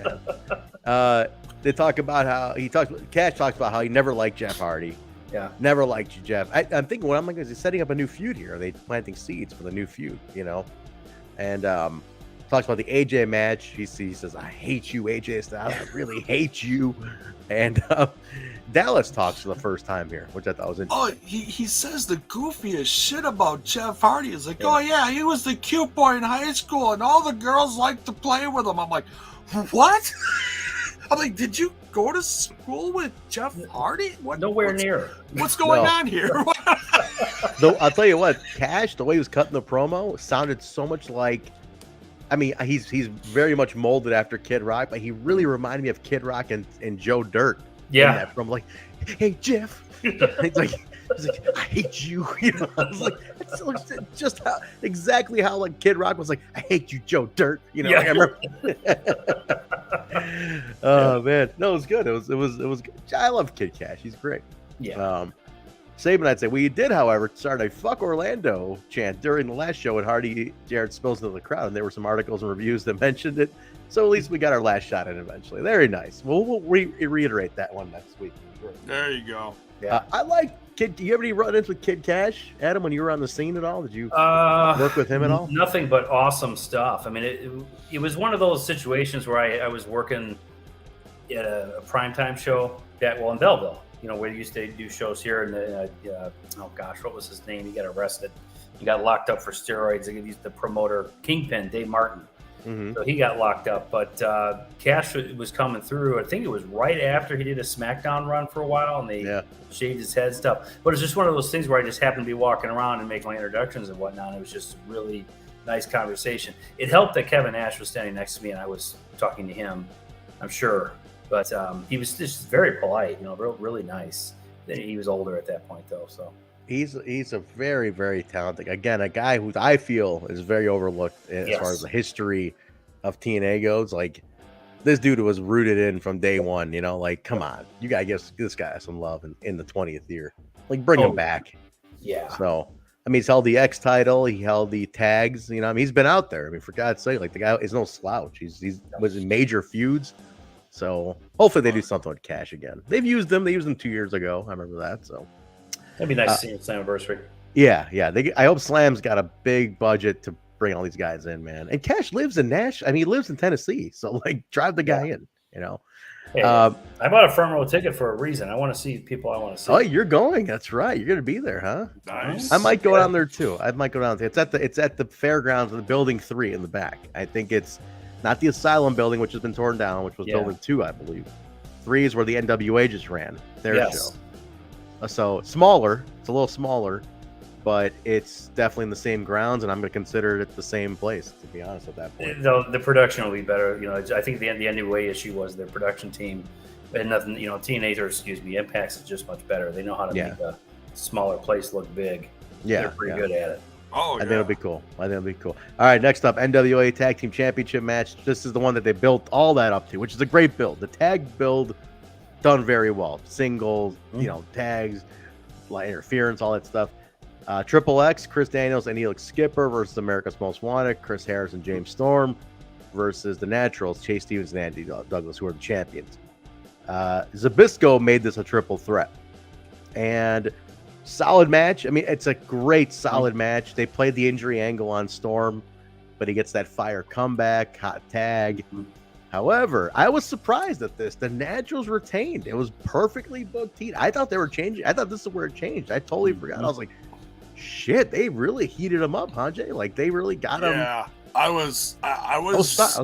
man. They talk about how Kash talks about how he never liked Jeff Hardy. Yeah, never liked you, Jeff. I'm thinking, what I'm like, is he setting up a new feud here? Are they planting seeds for the new feud? And talks about the AJ match. He says, "I hate you, AJ Styles. I really hate you." And Dallas talks for the first time here, which I thought was interesting. Oh, he says the goofiest shit about Jeff Hardy. It's like, "Oh yeah, he was the cute boy in high school, and all the girls liked to play with him." I'm like, what? I'm like, did you go to school with Jeff Hardy? Nowhere near. What's going on here? Though I'll tell you what, Kash, the way he was cutting the promo, sounded so much like. I mean, he's very much molded after Kid Rock, but he really reminded me of Kid Rock and Joe Dirt. Yeah, from like, "Hey Jeff," he's like, "I hate you." I was like, it's just exactly how like Kid Rock was like, "I hate you, Joe Dirt." Yeah. I remember. Oh man, no, it was good. It was good. I love Kid Kash. He's great. Yeah. Sabin, I'd say we did, however, start a "fuck Orlando" chant during the last show, and Jarrett spills into the crowd, and there were some articles and reviews that mentioned it. So at least we got our last shot in eventually. Very nice. We'll reiterate that one next week. There you go. Yeah, I like Kid. Do you have any run-ins with Kid Kash, Adam? When you were on the scene at all, did you work with him at all? Nothing but awesome stuff. I mean, it was one of those situations where I was working at a primetime show in Belleville. where he used to do shows here, and oh gosh, what was his name? He got arrested. He got locked up for steroids. They used the promoter Kingpin, Dave Martin. Mm-hmm. So he got locked up. But Kash was coming through. I think it was right after he did a SmackDown run for a while, and they shaved his head stuff. But it's just one of those things where I just happened to be walking around and making my introductions and whatnot. And it was just a really nice conversation. It helped that Kevin Nash was standing next to me and I was talking to him, I'm sure. But he was just very polite, really nice. He was older at that point, though. So he's a very, very talented, again, a guy who I feel is very overlooked as far as the history of TNA goes. Like, this dude was rooted in from day one, like, come on, you gotta give this guy some love in the 20th year. Like, bring him back. Yeah. So, I mean, he's held the X title, he held the tags, he's been out there. I mean, for God's sake, like, the guy is no slouch. He's was in major feuds. So hopefully they do something with Kash again. They used him 2 years ago. I remember that. So that'd be nice to see him Slam anniversary. Yeah. I hope Slam's got a big budget to bring all these guys in, man. And Kash lives in Nashville. I mean, he lives in Tennessee. So, like, drive the guy in, Hey, I bought a front row ticket for a reason. I want to see people I want to see. Oh, you're going. That's right. You're going to be there, huh? Nice. I might go down there too. It's at the fairgrounds in the building 3 in the back. I think it's not the Asylum building, which has been torn down, which was building 2, I believe. 3 is where the NWA just ran their show. So smaller. It's a little smaller, but it's definitely in the same grounds, and I'm going to consider it the same place, to be honest, at that point. The production will be better. I think the NWA issue was their production team. And nothing, Impact's is just much better. They know how to make a smaller place look big. Yeah. They're pretty good at it. Oh, I think it'll be cool. All right, next up, NWA Tag Team Championship match. This is the one that they built all that up to, which is a great build. The tag build done very well. Singles, tags, like interference, all that stuff. Triple X, Chris Daniels and Elix Skipper versus America's Most Wanted, Chris Harris and James Storm versus the Naturals, Chase Stevens and Andy Douglas, who are the champions. Zbyszko made this a triple threat. And solid match. I mean, it's a great, solid match. They played the injury angle on Storm, but he gets that fire comeback, hot tag. However, I was surprised at this. The Naturals retained. It was perfectly booked heat. I thought they were changing. I thought this is where it changed. I totally forgot. I was like, shit, they really heated him up, huh, Jay? Like, they really got him. Yeah, I was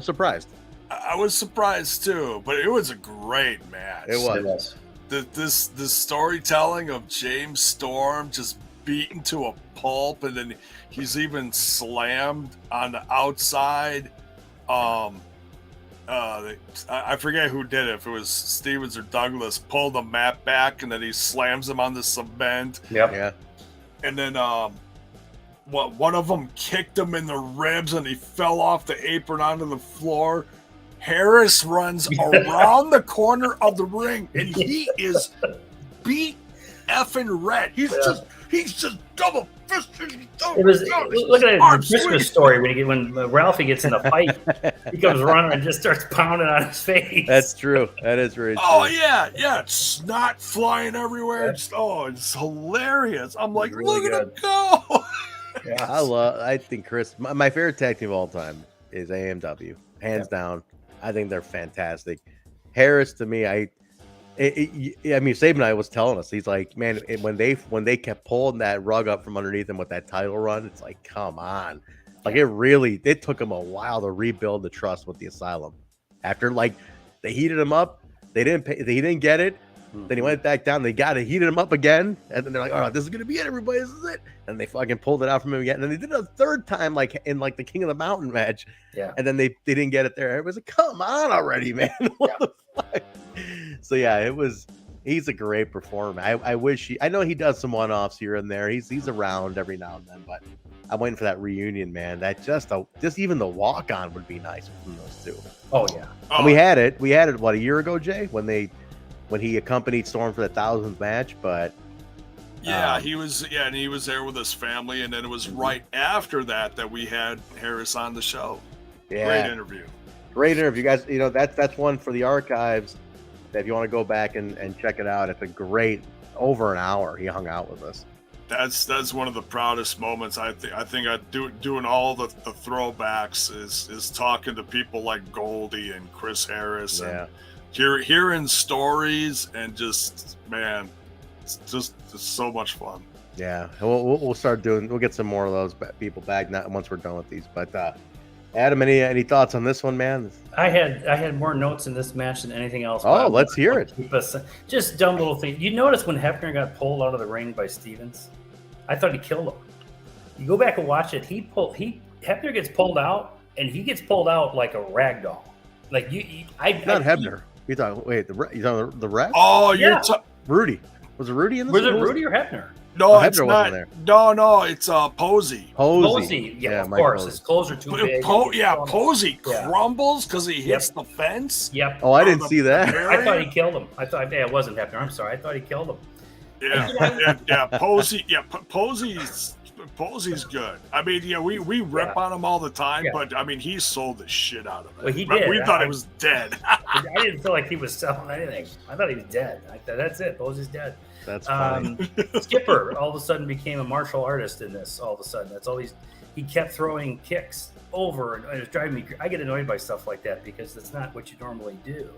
surprised. I was surprised too, but it was a great match. It was. The storytelling of James Storm just beaten to a pulp, and then he's even slammed on the outside. I forget who did it. If it was Stevens or Douglas, pulled the mat back, and then he slams him on the cement. Yep. Yeah. And then one of them kicked him in the ribs, and he fell off the apron onto the floor. Harris runs around the corner of the ring, and he is beat effing red. He's just double fisted. Look at the Christmas story when Ralphie gets in a fight. He comes running and just starts pounding on his face. That's true. That is very true. Oh yeah, it's snot flying everywhere. It's hilarious. I'm like, really look at him go. Yeah, I think Chris, my favorite tag team of all time is AMW, hands down. I think they're fantastic. Harris, to me, I mean, Sabin and I was telling us, he's like, man, when they kept pulling that rug up from underneath him with that title run, it's like, come on, like it took him a while to rebuild the trust with the Asylum. After they heated him up, he didn't get it. Then he went back down. They got it, heated him up again, and then they're like, "Oh, this is gonna be it, everybody. This is it." And they fucking pulled it out from him again. And then they did it a third time, in the King of the Mountain match. Yeah. And then they didn't get it there. Everybody's like, "Come on already, man!" What the fuck? So yeah, he's a great performer. I know he does some one-offs here and there. He's around every now and then, but I'm waiting for that reunion, man. That just even the walk-on would be nice from those two. Oh yeah. And we had it what, a year ago, Jay, when he accompanied Storm for the 1000th match, but he was there with his family, and then it was right after that we had Harris on the show. Yeah. Great interview, guys. That's one for the archives that if you want to go back and check it out. It's a great, over an hour he hung out with us. That's one of the proudest moments. I think doing all the throwbacks is talking to people like Goldie and Chris Harris and hearing stories and just, man, it's just so much fun. Yeah, we'll start doing. We'll get some more of those people back once we're done with these. But Adam, any thoughts on this one, man? I had more notes in this match than anything else. Oh, let's hear it. Just dumb little thing. You notice when Hebner got pulled out of the ring by Stevens? I thought he killed him. You go back and watch it. Hebner gets pulled out, and he gets pulled out like a rag doll. Like not Hebner. You thought? Wait, you thought the ref? Oh, yeah. Rudy. Was it Rudy in this? Was it Rudy or Hebner? No, it's not. No, it's Posey. Posey, yeah, of course. His clothes are too big. Posey crumbles because he hits the fence. Yep. Oh, I didn't see that. I thought he killed him. It wasn't Hebner. I'm sorry. I thought he killed him. Yeah. Posey. Yeah, Posey's good. I mean, we rip on him all the time, but I mean, he sold the shit out of it. Well, he did. We thought he was dead. I didn't feel like he was selling anything. I thought he was dead. That's it. Posey's dead. That's funny. Skipper all of a sudden became a martial artist in this. All of a sudden, that's all he kept throwing kicks over, and it was driving me. I get annoyed by stuff like that because that's not what you normally do.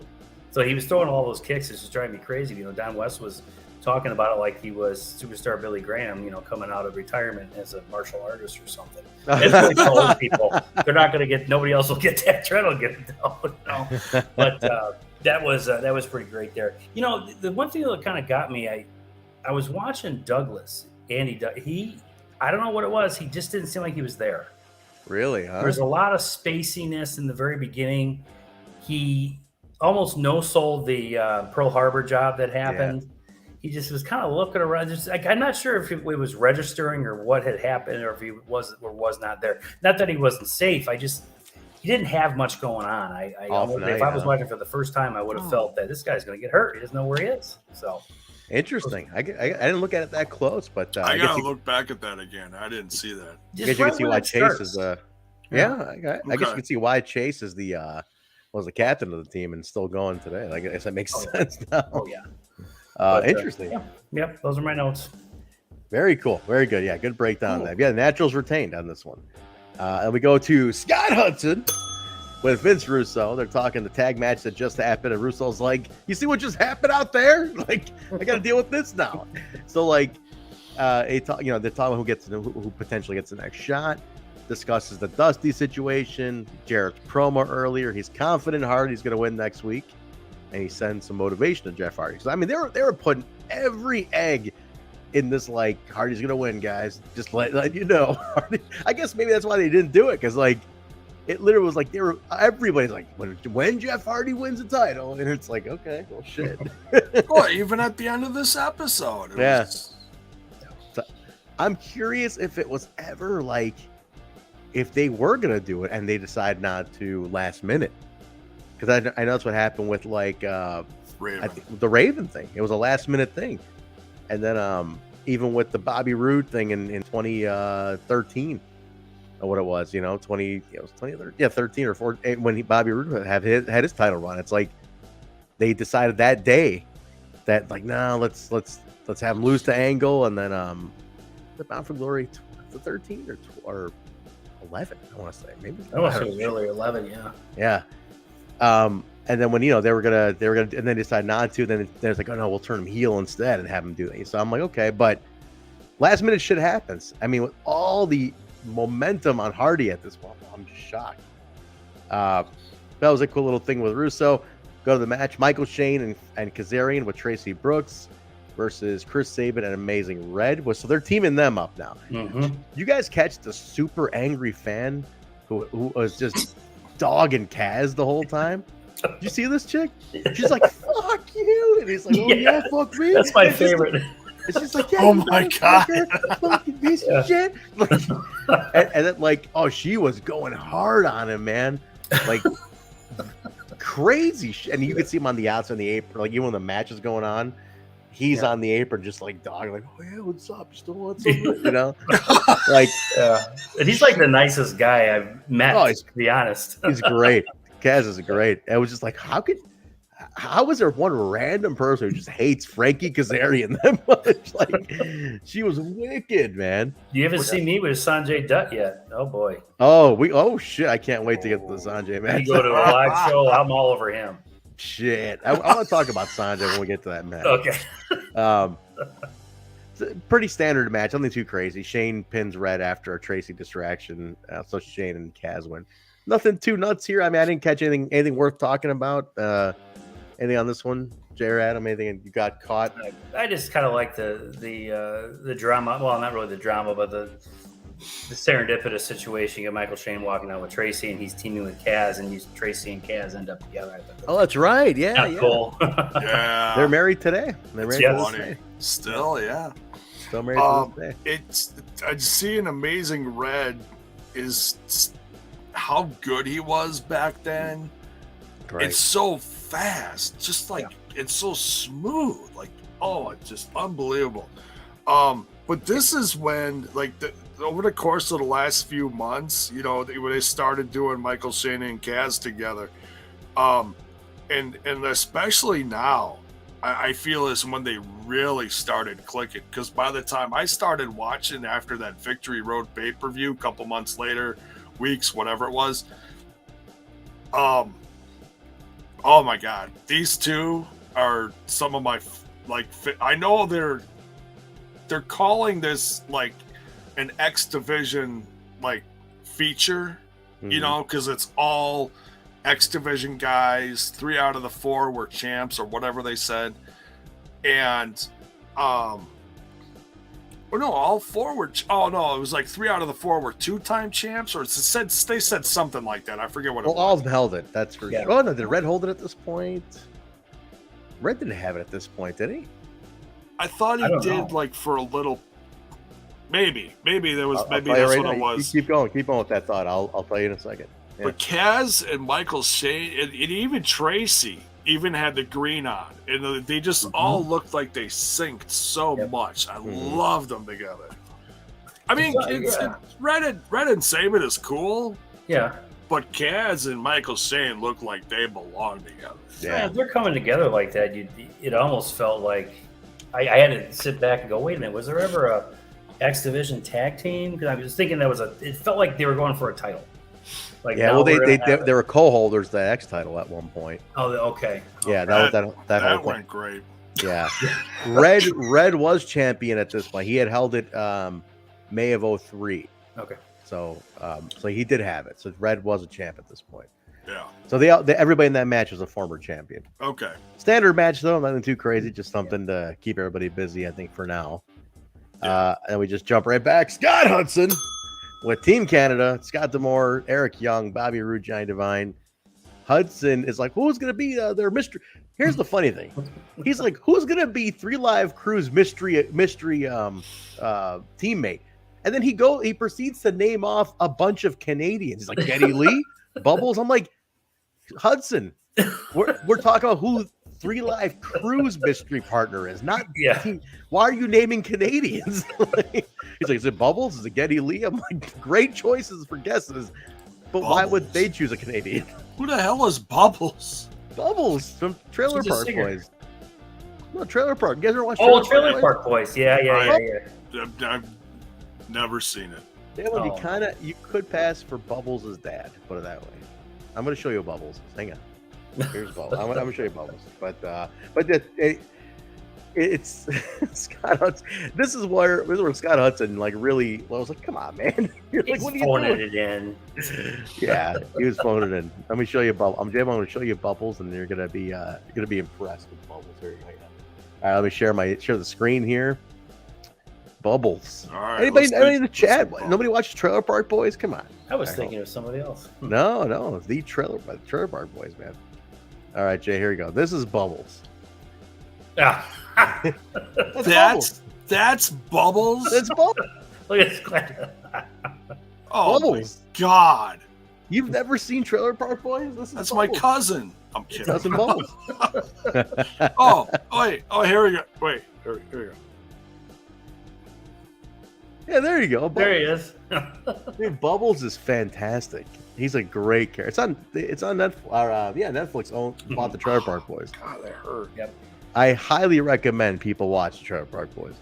So he was throwing all those kicks. It's just driving me crazy. Don West was talking about it like he was superstar Billy Graham, coming out of retirement as a martial artist or something. That's what he told people. They're not going to get. Nobody else will get that. Trent will get it though. But that was pretty great there. The one thing that kind of got me, I was watching Douglas, Andy. I don't know what it was. He just didn't seem like he was there. Really? Huh? There's a lot of spaciness in the very beginning. He almost no-sold the Pearl Harbor job that happened. Yeah. He just was kind of looking around. I'm not sure if it was registering or what had happened, or if he was or was not there. Not that he wasn't safe. He didn't have much going on. If I was watching for the first time, I would have felt that this guy's going to get hurt. He doesn't know where he is. So interesting. I didn't look at it that close, but I gotta look back at that again. I didn't see that. I guess you can see why Chase is I guess you can see why Chase is the captain of the team and still going today. I guess that makes sense now. Oh yeah. Interesting. Yep, those are my notes. Very cool. Very good. Yeah, good breakdown there. Yeah, Naturals retained on this one. And we go to Scott Hudson with Vince Russo. They're talking the tag match that just happened, and Russo's like, "You see what just happened out there? Like, I got to deal with this now." So, they're talking who potentially gets the next shot. Discusses the Dusty situation. Jarrett's promo earlier. He's confident Hardy's going to win next week. And he sends some motivation to Jeff Hardy. So I mean, they were putting every egg in this. Like, Hardy's gonna win, guys. Just let you know. Hardy, I guess maybe that's why they didn't do it, because it literally was like everybody's like, when Jeff Hardy wins the title, and it's like, okay, well, shit. Well, even at the end of this episode, So, I'm curious if it was ever if they were gonna do it and they decide not to last minute. Because I know that's what happened with the Raven thing. It was a last minute thing, and then even with the Bobby Roode thing in 2013, or what it was, 13 or 14 when Bobby Roode had his title run. It's like they decided that day that no, let's have him lose to Angle, and then the Bound for Glory, the 13 or 11, I want to say maybe. I want to say earlier 11, yeah. And then when they were gonna, and then they decided not to. Then it's like, oh no, we'll turn him heel instead and have him do it. So I'm like, okay, but last minute shit happens. I mean, with all the momentum on Hardy at this point, I'm just shocked. That was a cool little thing with Russo. Go to the match: Michael Shane and Kazarian with Tracy Brooks versus Chris Sabin and Amazing Red. So they're teaming them up now. Mm-hmm. You guys catch the super angry fan who was just dogging Kaz the whole time? Did you see this chick? She's like, "Fuck you," and he's like, "Oh yeah, fuck me." That's my favorite. It's just like, oh my god, fucking piece of shit. And then she was going hard on him, man, crazy shit. And you could see him on the outside of the apron, even when the match is going on. He's on the apron, just dog, "Oh yeah, what's up? You still want something?" And he's the nicest guy I've met. To be honest, he's great. Kaz is great. It was just how is there one random person who just hates Frankie Kazarian that much? She was wicked, man. You haven't seen me with Sonjay Dutt yet? Oh boy. Oh shit! I can't wait to get to the Sonjay match. You go to a live show, I'm all over him. shit. I want to talk about Sanjay when we get to that match. Okay. It's a pretty standard match, nothing too crazy. Shane pins Red after a Tracy distraction, so Shane and Kaz win. Nothing too nuts here. I mean, I didn't catch anything worth talking about. Anything on this one, Jarrett? Adam? Anything you got caught? I just kind of like the drama. Well, not really the drama, but the serendipitous situation. You got Michael Shane walking out with Tracy, and he's teaming with Kaz, and Tracy and Kaz end up together. Oh, that's right. Yeah, Kind of cool. Yeah, they're married today. They're married to this day. Still, yeah. Still married to this day. It's I see an amazing Red is how good he was back then. Right. It's so fast, just like it's so smooth, like it's just unbelievable. But this is when, like, over the course of the last few months, you know, when they started doing Michael Shane and Kaz together, and especially now, I feel is when they really started clicking. Because by the time I started watching after that Victory Road pay-per-view, a couple months later, weeks, whatever it was, oh my God, these two are some of my I know they're calling this like an X Division like feature, you know, because it's all X Division guys. 3 out of the 4 were champs or whatever they said, and all 4 were. Oh no, it was like 3 out of the 4 were 2-time champs, or they said something like that. I forget what it was. All of them held it. That's for sure. Oh no, did Red hold it at this point? Red didn't have it at this point, did he? I thought he did like for a little. Maybe there was. Maybe that's what it was. Keep going with that thought. I'll tell you in a second. Yeah. But Kaz and Michael Shane and even Tracy even had the green on, and they just all looked like they synced so much. I loved them together. I mean, Red and Sabin is cool. Yeah. But Kaz and Michael Shane look like they belong together. Yeah, if they're coming together like that, it almost felt like I had to sit back and go, wait a minute, was there ever a X Division tag team? Because I was thinking it felt like they were going for a title. Like, yeah, well, they were co-holders of the X title at one point. Oh, okay. Yeah, that whole went great. Yeah, Red was champion at this point. He had held it May of 2003. Okay. So he did have it. So Red was a champ at this point. Yeah. So everybody in that match was a former champion. Okay. Standard match though, nothing too crazy, just something to keep everybody busy, I think, for now. And we just jump right back. Scott Hudson with Team Canada, Scott D'Amore, Eric Young, Bobby Roode, Johnny Devine. Hudson is like, who's going to be their mystery? Here's the funny thing. He's like, who's going to be 3 Live Crew's mystery teammate? And then he proceeds to name off a bunch of Canadians. He's like, Geddy Lee, Bubbles. I'm like, Hudson, we're talking about who 3 Live Crew's mystery partner is, not team. Why are you naming Canadians? He's like, is it Bubbles? Is it Geddy Lee? I'm like, great choices for guesses, but why would they choose a Canadian? Who the hell is Bubbles? Bubbles from Trailer Park Boys. No, Trailer Park. You guys ever watched Trailer Park Boys? Yeah. I've never seen it. Yeah, well, you could pass for Bubbles' dad. Put it that way. I'm going to show you Bubbles. Hang on. Here's Bubbles. I'm going to show you Bubbles. But it's Scott Hudson. This is where Scott Hudson really. Well, I was like, come on, man. You're like, what are you doing? It in. Yeah, he was phoning it in. Let me show you Bubbles. I'm going to show you Bubbles, and you're going to be impressed with Bubbles. Here, hang on. All right, let me share the screen here. Bubbles. All right, anybody in the chat? Nobody watches Trailer Park Boys? Come on. I was thinking of somebody else. No, the Trailer Park Boys, man. All right, Jay, here we go. This is Bubbles. Yeah. That's Bubbles. That's Bubbles. Look at this. Oh Bubbles. My God! You've never seen Trailer Park Boys? That's my cousin. I'm kidding. Cousin Bubbles. Wait. Oh, here we go. Wait, here we go. Yeah, there you go. Bubbles. There he is. Dude, Bubbles is fantastic. He's a great character. It's on Netflix. Netflix bought the Trailer Park Boys. God, that hurt. Yep. I highly recommend people watch the Trailer Park Boys.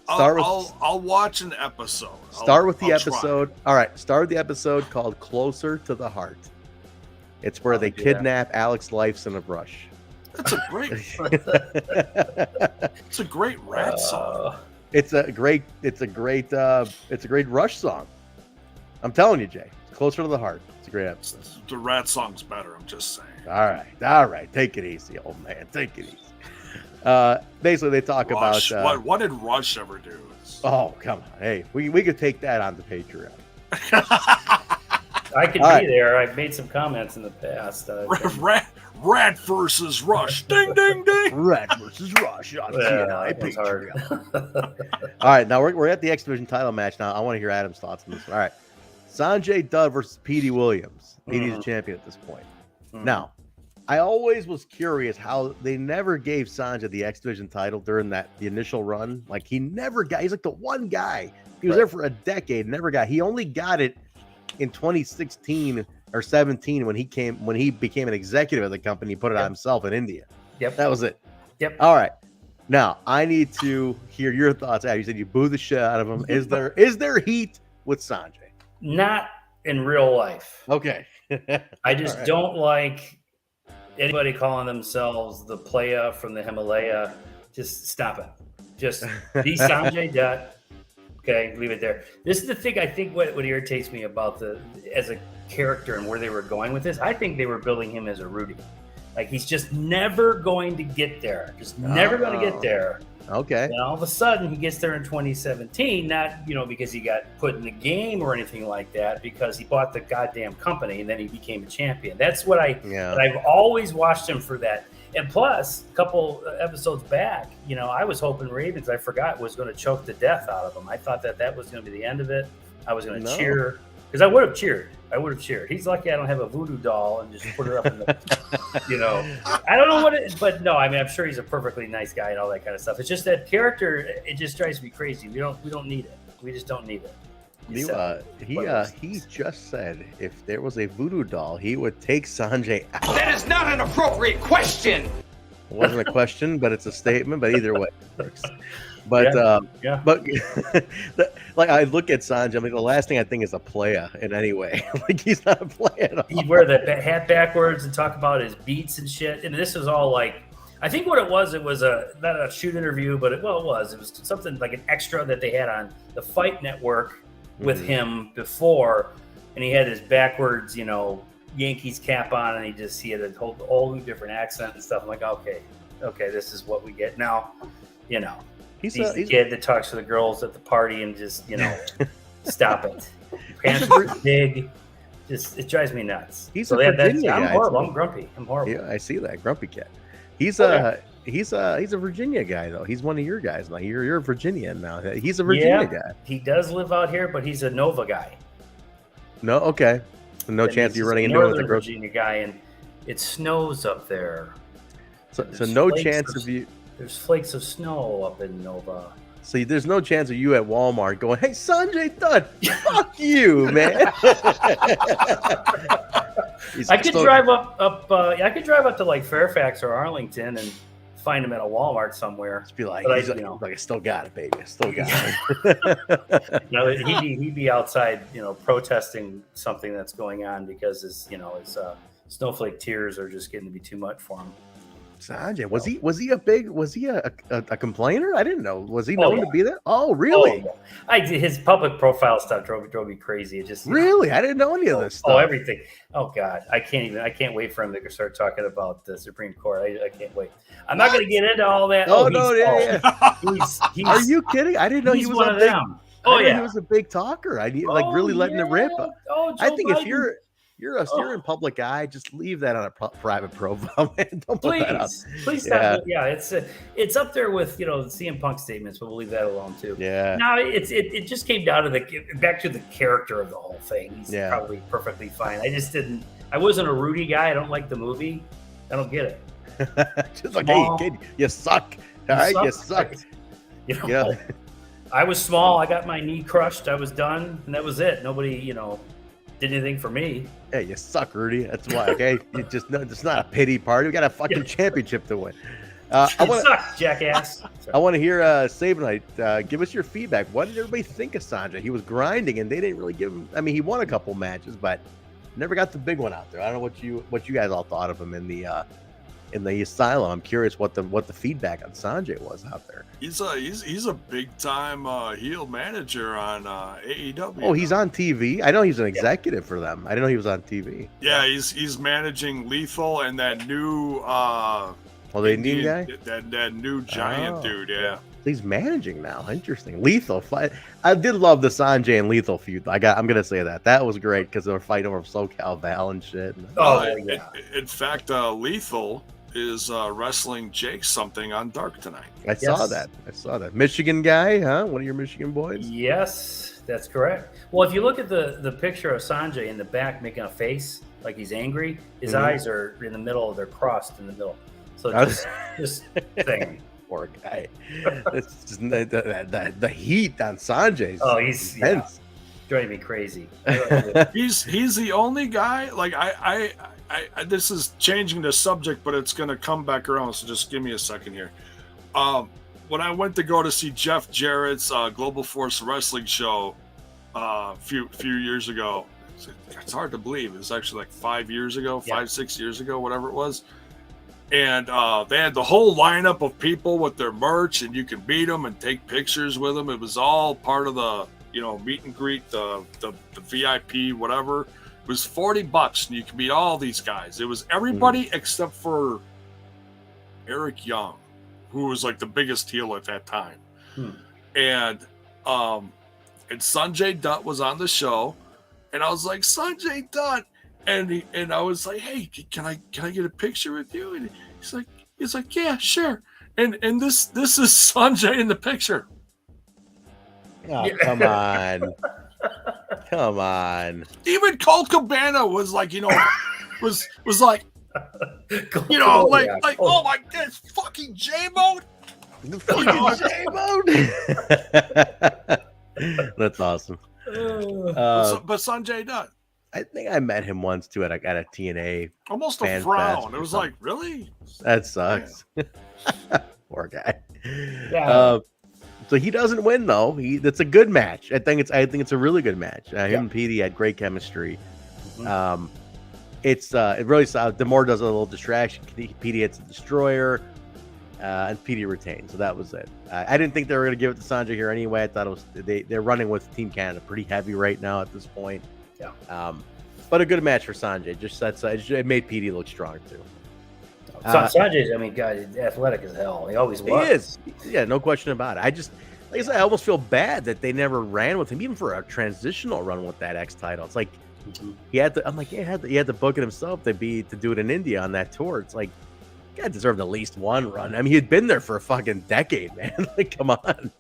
I'll watch an episode. Start with the episode. Try. All right, start with the episode called "Closer to the Heart." It's where they kidnap Alex Lifeson of Rush. That's a great. It's a great Rat song. It's a great Rush song. I'm telling you, Jay. It's closer to the heart. It's a great episode. The Rat song's better. I'm just saying. All right. Take it easy, old man. Take it easy. Basically, they talk Rush. about what did Rush ever do? Oh, come on. Hey, we could take that on the Patreon. I could be there. I've made some comments in the past. Rat versus Rush. Ding, ding, ding. Rat versus Rush on TNI Patreon. All right, now we're at the X Division title match now. I want to hear Adam's thoughts on this one. All right. Sanjay Dutt versus Petey Williams. Petey's the champion at this point. Now, I always was curious how they never gave Sanjay the X Division title during the initial run. Like, he never got, he's like the one guy. He was there for a decade, never got. He only got it in 2016 or 17 when he became an executive of the company. He put it on himself in India. Yep. That was it. Yep. All right. Now, I need to hear your thoughts. You said you booed the shit out of him. Is there heat with Sanjay? Not in real life. Okay. I just don't like anybody calling themselves the playa from the Himalaya. Just stop it. Just be Sanjay Dutt. Okay, leave it there. This is the thing I think what irritates me about as a character and where they were going with this. I think they were building him as a Rudy. Like, he's just never going to get there. Just never going to get there. Okay. And all of a sudden, he gets there in 2017, not, because he got put in the game or anything like that, because he bought the goddamn company and then he became a champion. That's what I've always watched him for that. And plus, a couple episodes back, I was hoping Ravens, I forgot, was going to choke the death out of him. I thought that was going to be the end of it. I was going to cheer, because I would have cheered. He's lucky I don't have a voodoo doll and just put it up in the, I don't know what it is, but no, I mean, I'm sure he's a perfectly nice guy and all that kind of stuff. It's just that character, it just drives me crazy. We don't need it. We just don't need it. He just said if there was a voodoo doll, he would take Sanjay out. That is not an appropriate question. It wasn't a question, but it's a statement. But either way, it works. But like, I look at Sanjay, I mean, the last thing I think is a playa in any way. Like, he's not a playa at all. He'd wear the hat backwards and talk about his beats and shit. And this was all like, I think what it was not a shoot interview, but it was something like an extra that they had on the Fight Network with him before, and he had his backwards, Yankees cap on, and he had a whole new different accent and stuff. I'm like, okay, this is what we get now. He's the kid that talks to the girls at the party and just, stop it. Pants are big. Just, it drives me nuts. He's a Virginia guy. I'm horrible. I'm grumpy. I'm horrible. Yeah, I see that. Grumpy cat. He's a Virginia guy, though. He's one of your guys now. You're a Virginian now. He's a Virginia guy. He does live out here, but he's a Nova guy. No, okay. No chance you're running into him with a Virginia guy, and it snows up there. So no chance of you. There's flakes of snow up in Nova. So there's no chance of you at Walmart going, "Hey, Sanjay Dutt, fuck you, man." I could drive up to like Fairfax or Arlington and find him at a Walmart somewhere. Just be like, I still got it, baby. I still got it. He'd be outside, protesting something that's going on because his snowflake tears are just getting to be too much for him. Sanjay, was he a complainer? I didn't know. Was he known to be that? Oh, really? His public profile stuff drove me crazy. It just really, I didn't know any of this stuff. Oh, everything. Oh God, I can't wait for him to start talking about the Supreme Court. I can't wait. I'm not going to get into all that. Are you kidding? I didn't know he was one of them. He was a big talker. Really letting it rip. I think Biden. If you're an public eye, just leave that on a private profile, man. Don't put that up. Please stop. Yeah, it's up there with CM Punk statements, but we'll leave that alone too. Yeah. No, it just came down to back to the character of the whole thing. He's probably perfectly fine. I wasn't a Rudy guy. I don't like the movie. I don't get it. Just like, hey kid, you suck. All right, you sucked. I was small. I got my knee crushed. I was done, and that was it. Nobody, did anything for me. Hey, you suck, Rudy. That's why. Okay, it's not a pity party. We got a fucking championship to win. Suck, jackass. I want to hear Sabinite. Give us your feedback. What did everybody think of Sanjay? He was grinding, and they didn't really give him. I mean, he won a couple matches, but Never got the big one out there. I don't know what you guys all thought of him in the Asylum. I'm curious what the feedback on Sonjay was out there. He's a big time heel manager on AEW. Oh, he's on TV. I know he's an executive for them. I didn't know he was on TV. Yeah, he's managing Lethal and that new the Indian guy, that new giant dude. Yeah, he's managing now. Interesting. Lethal fight. I did love the Sanjay and Lethal feud. I'm gonna say that was great because they were fighting over SoCal Val and shit. In fact, Lethal is wrestling Jake something on Dark tonight. I saw that. Michigan guy, huh? One of your Michigan boys? Yes, that's correct. Well, if you look at the picture of Sonjay in the back making a face like he's angry, his eyes are in the middle, they're crossed in the middle. So just thing. Poor guy. It's just the heat on Sanjay's. Oh, he's driving me crazy. He's the only guy. Like I this is changing the subject, but it's gonna come back around. So just give me a second here. When I went to go to see Jeff Jarrett's Global Force Wrestling show a few years ago, it's hard to believe. It was actually like 5 years ago, 6 years ago, whatever it was. And they had the whole lineup of people with their merch, and you can meet them and take pictures with them. It was all part of the meet and greet, the VIP, whatever. It was $40, and you can meet all these guys. It was everybody except for Eric Young, who was like the biggest heel at that time. And Sonjay Dutt was on the show, and I was like, Sonjay Dutt, and I was like, hey, can I get a picture with you? And he's like, yeah, sure. And this is Sonjay in the picture. Oh, come on. Come on. Even Colt Cabana was like, was like, like, oh my God, it's fucking J-Mode. That's awesome. But Sonjay Dutt. I think I met him once too at a TNA. Almost a frown. It was like, really? That sucks. Poor guy. Yeah. So he doesn't win though. That's a good match. I think it's a really good match. Him and Petey had great chemistry. It really Demore does a little distraction. Petey hits the destroyer, and Petey retained. So that was it. I didn't think they were going to give it to Sanjay here anyway. I thought it was they're running with Team Canada pretty heavy right now at this point. Yeah. But a good match for Sanjay. It made Petey look strong too. Sanjay's, God, athletic as hell. He always was. He is. Yeah, no question about it. Like I said, I almost feel bad that they never ran with him, even for a transitional run with that X title. It's like he had to. I'm like, he had to book it himself to do it in India on that tour. It's like, guy deserved at least one run. I mean, he'd been there for a fucking decade, man. Like, come on.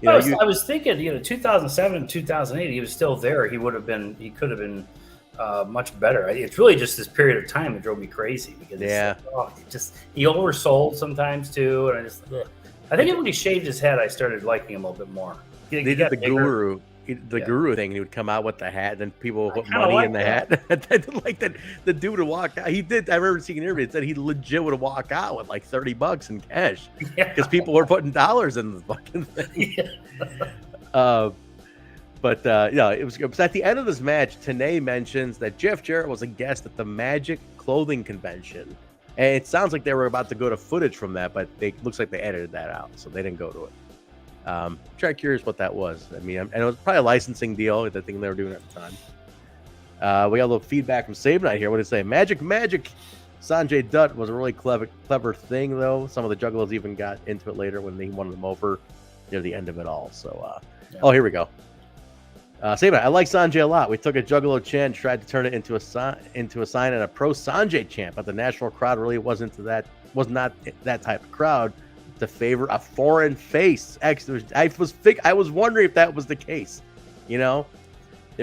I was thinking, 2007 and 2008, he was still there. He could have been much better. It's really just this period of time that drove me crazy because he oversold sometimes too, and I think when he shaved his head, I started liking him a little bit more. They did the Guru thing, and he would come out with the hat, and then people would put money in the hat. I did like that. The dude would walk out. He did. I remember seeing an interview that said he legit would walk out with like $30 in cash because people were putting dollars in the fucking thing. It was at the end of this match. TNA mentions that Jeff Jarrett was a guest at the Magic Clothing Convention, and it sounds like they were about to go to footage from that, but looks like they edited that out, so they didn't go to it. Trying curious what that was. I mean, and it was probably a licensing deal, the thing they were doing at the time. We got a little feedback from Sabin here. What did it say? Magic. Sanjay Dutt was a really clever thing, though. Some of the juggalos even got into it later when they won them over near the end of it all. So, here we go. Sabin, I like Sanjay a lot. We took a juggalo chant, tried to turn it into a sign and a pro Sanjay chant, but the national crowd really was not that type of crowd to favor a foreign face. I was wondering if that was the case. They were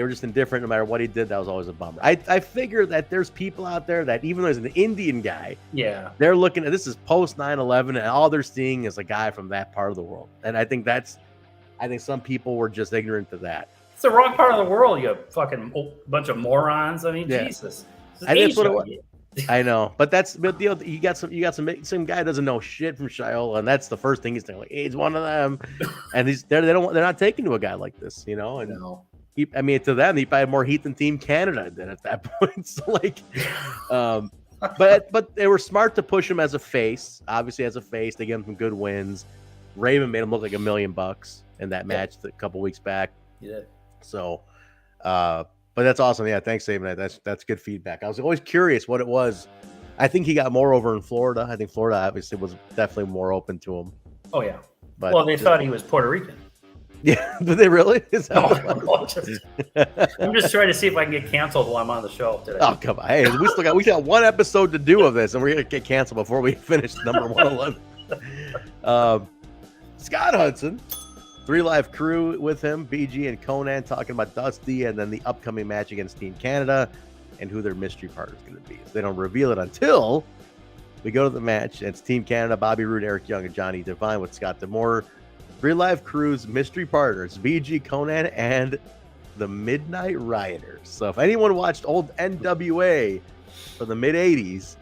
just indifferent no matter what he did. That was always a bummer. I figure that there's people out there that even though he's an Indian guy, they're looking at this is post 9/11 and all they're seeing is a guy from that part of the world. And I think some people were just ignorant to that. It's the wrong part of the world, you fucking bunch of morons. I mean, Jesus. That's what it was. I know, but that's the deal. You got some guy doesn't know shit from Shiola, and that's the first thing he's thinking. Like, hey, he's one of them, and they're not taking to a guy like this, And no. I mean, to them, he probably had more heat than Team Canada did at that point. So, like, but they were smart to push him as a face. Obviously, as a face, they gave him some good wins. Raven made him look like $1 million in that match a couple weeks back. Yeah. So, but that's awesome. Yeah, thanks, Sabin. That's good feedback. I was always curious what it was. I think he got more over in Florida. I think Florida obviously was definitely more open to him. Oh yeah. But well, they thought he was Puerto Rican. Yeah, did they really? Is that I'm just trying to see if I can get canceled while I'm on the show today. Oh, come on. Hey, we got one episode to do of this, and we're going to get canceled before we finish number 111. Scott Hudson, 3 Live Crew with him, BG and Konnan talking about Dusty, and then the upcoming match against Team Canada and who their mystery partner is going to be. So they don't reveal it until we go to the match. It's Team Canada, Bobby Roode, Eric Young, and Johnny Devine with Scott D'Amore. 3 Live Crew's mystery partners, BG, Konnan, and the Midnight Riders. So if anyone watched old NWA from the mid 80s,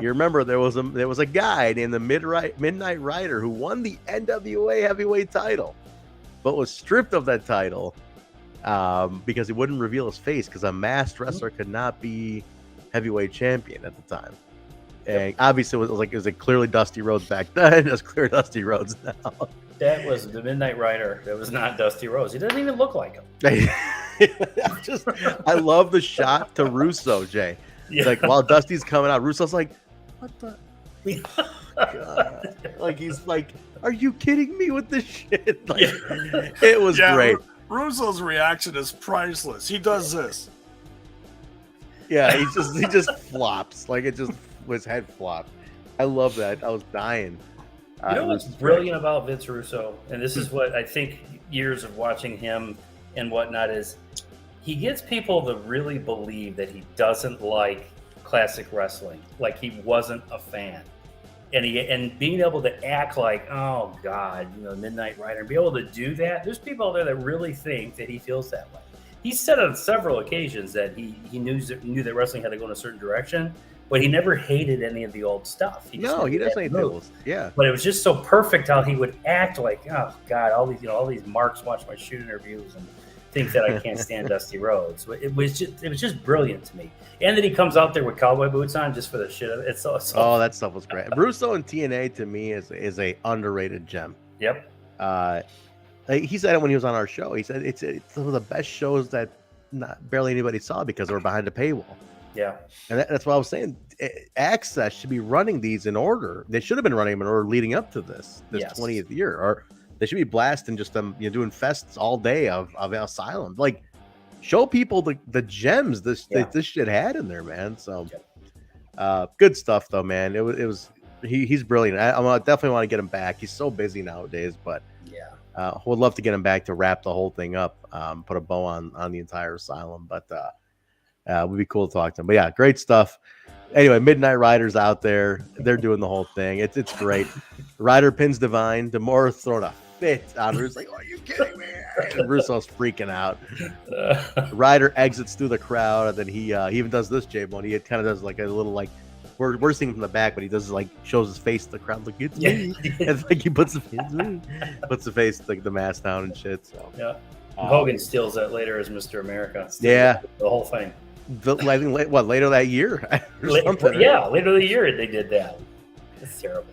you remember there was a guy named the Midnight Rider who won the NWA heavyweight title, but was stripped of that title because he wouldn't reveal his face because a masked wrestler could not be heavyweight champion at the time. And obviously it was clearly Dusty Rhodes back then. It's clear Dusty Rhodes now. That was the Midnight Rider. That was not Dusty Rhodes. He doesn't even look like him. I love the shot to Russo, Jay. Yeah. Like while Dusty's coming out, Russo's like, "What the?" God. Like he's like, "Are you kidding me with this shit?" Like, it was great. Russo's reaction is priceless. He does this. Yeah, he just flops. Like it just his head flopped. I love that. I was dying. You know what's brilliant about Vince Russo, and this is what I think years of watching him and whatnot is, he gets people to really believe that he doesn't like classic wrestling, like he wasn't a fan, and being able to act like, oh God, Midnight Rider, and be able to do that. There's people out there that really think that he feels that way. He said on several occasions that he knew that wrestling had to go in a certain direction. But he never hated any of the old stuff. He doesn't hate those. Yeah. But it was just so perfect how he would act like, oh God, all these marks watch my shoot interviews and think that I can't stand Dusty Rhodes. It was just brilliant to me. And then he comes out there with cowboy boots on just for the shit of it. Oh, that stuff was great. Russo and TNA to me is a underrated gem. Yep. He said it when he was on our show. He said it's some of the best shows that barely anybody saw because they were behind a paywall. Yeah, and that's what I was saying. Access should be running these in order. They should have been running them in order leading up to this 20th year, or they should be blasting just doing fests all day of Asylum. Like, show people the gems this shit had in there, man. So, good stuff though, man. He's brilliant. I definitely want to get him back. He's so busy nowadays, but would love to get him back to wrap the whole thing up, put a bow on the entire Asylum, but. It would be cool to talk to him. But yeah, great stuff. Anyway, Midnight Riders out there. They're doing the whole thing. It's great. Ryder pins Devine. D'Amore throwing a fit on Russo. Like, are you kidding me? And Russo's freaking out. Ryder exits through the crowd, and then he even does this, J-Bone. He kind of does like a little like we're seeing from the back, but he does like shows his face to the crowd. Like, it's me. It's like he puts the face like the mask down and shit. So yeah. Hogan steals that later as Mr. America. The whole thing. I think later that year? Later the year they did that. It's terrible.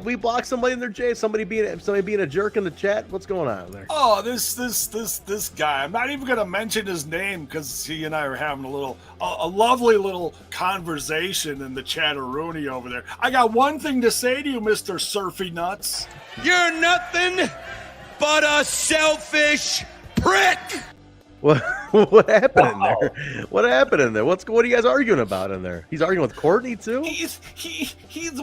We blocked somebody in there, Jay. Somebody being a jerk in the chat. What's going on there? Oh, this guy. I'm not even gonna mention his name because he and I are having a lovely little conversation in the chat-a-rooney over there. I got one thing to say to you, Mr. Surfy Nuts. You're nothing but a selfish prick. What happened in there? What happened in there? What are you guys arguing about in there? He's arguing with Courtney too? He's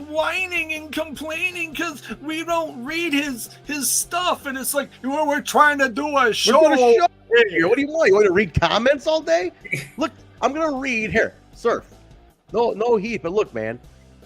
whining and complaining because we don't read his stuff, and it's like we're trying to do a show. What do you want? You want to read comments all day? Look, I'm gonna read here. Surf. No heat, but look, man.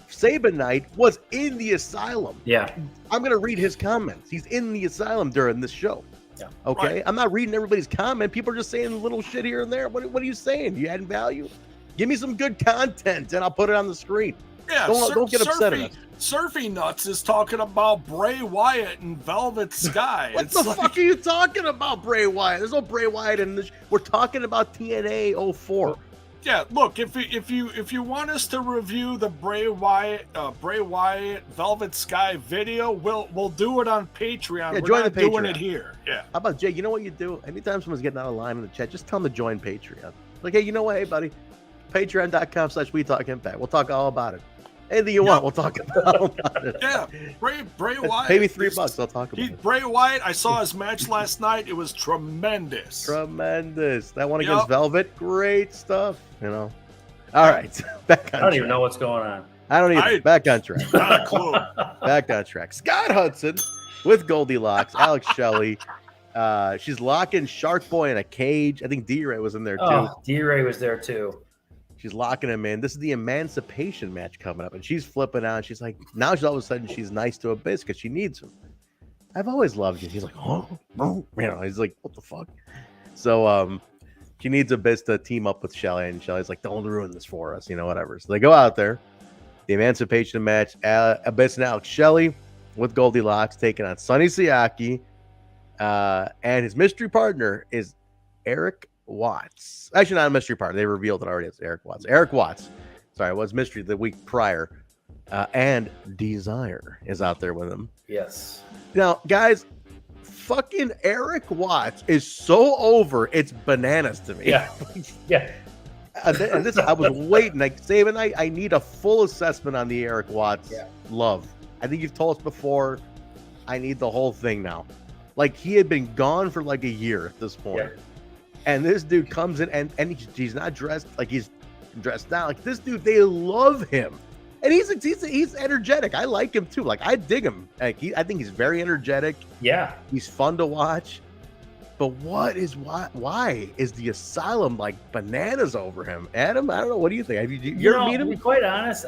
Sabin Knight was in the Asylum. Yeah. I'm gonna read his comments. He's in the Asylum during this show. Yeah. Okay, right. I'm not reading everybody's comment. People are just saying little shit here and there. What are you saying? You adding value? Give me some good content, and I'll put it on the screen. Yeah, don't get upset at us. Surfy Nuts is talking about Bray Wyatt and Velvet Sky. What the fuck are you talking about, Bray Wyatt? There's no Bray Wyatt in this. We're talking about TNA 04. Yeah, look, if you want us to review the Bray Wyatt Velvet Sky video, we'll do it on Patreon. Yeah, We're join not the doing Patreon. it here. Yeah. How about Jay? You know what you do? Anytime someone's getting out of line in the chat, just tell them to join Patreon. Like, hey, you know what? Hey, buddy, patreon.com/WeTalkImpact. We'll talk all about it. Anything you want, we'll talk about it. Yeah, Bray Wyatt. Pay me $3. I'll talk about it. Bray Wyatt, I saw his match last night. It was tremendous. Tremendous. That one against Velvet, great stuff. You know. All right, back on I don't track. even know what's going on. I don't either. Back on track. Not a clue. Back on track. Scott Hudson with Goldylocks, Alex Shelley. She's locking Shark Boy in a cage. I think D-Ray was in there too. Oh, D-Ray was there too. She's locking him in. This is the emancipation match coming up, and she's flipping out. She's like, now she's all of a sudden she's nice to Abyss because she needs him. I've always loved you. He's like, oh, you know, he's like, what the fuck? So she needs Abyss to team up with Shelley, and Shelley's like, don't ruin this for us, you know, whatever. So they go out there. The emancipation match, Abyss and Alex Shelley with Goldylocks taking on Sonny Siaki, and his mystery partner is Eric Watts. Actually, not a mystery partner. They revealed it already. It's Eric Watts. Eric Watts. Sorry, it was mystery the week prior. And Desire is out there with him. Yes. Now, guys, fucking Eric Watts is so over. It's bananas to me. Yeah. Yeah. And this, I was waiting. Like, Sabin, I need a full assessment on the Eric Watts love. I think you've told us before. I need the whole thing now. Like, he had been gone for like a year at this point. Yeah. And this dude comes in and he's not dressed like he's dressed down. Like, this dude, they love him. And he's energetic. I like him too. Like, I dig him. Like, I think he's very energetic. Yeah. He's fun to watch. But why is the Asylum like bananas over him? Adam, I don't know. What do you think? Have you ever meet him? To be quite honest,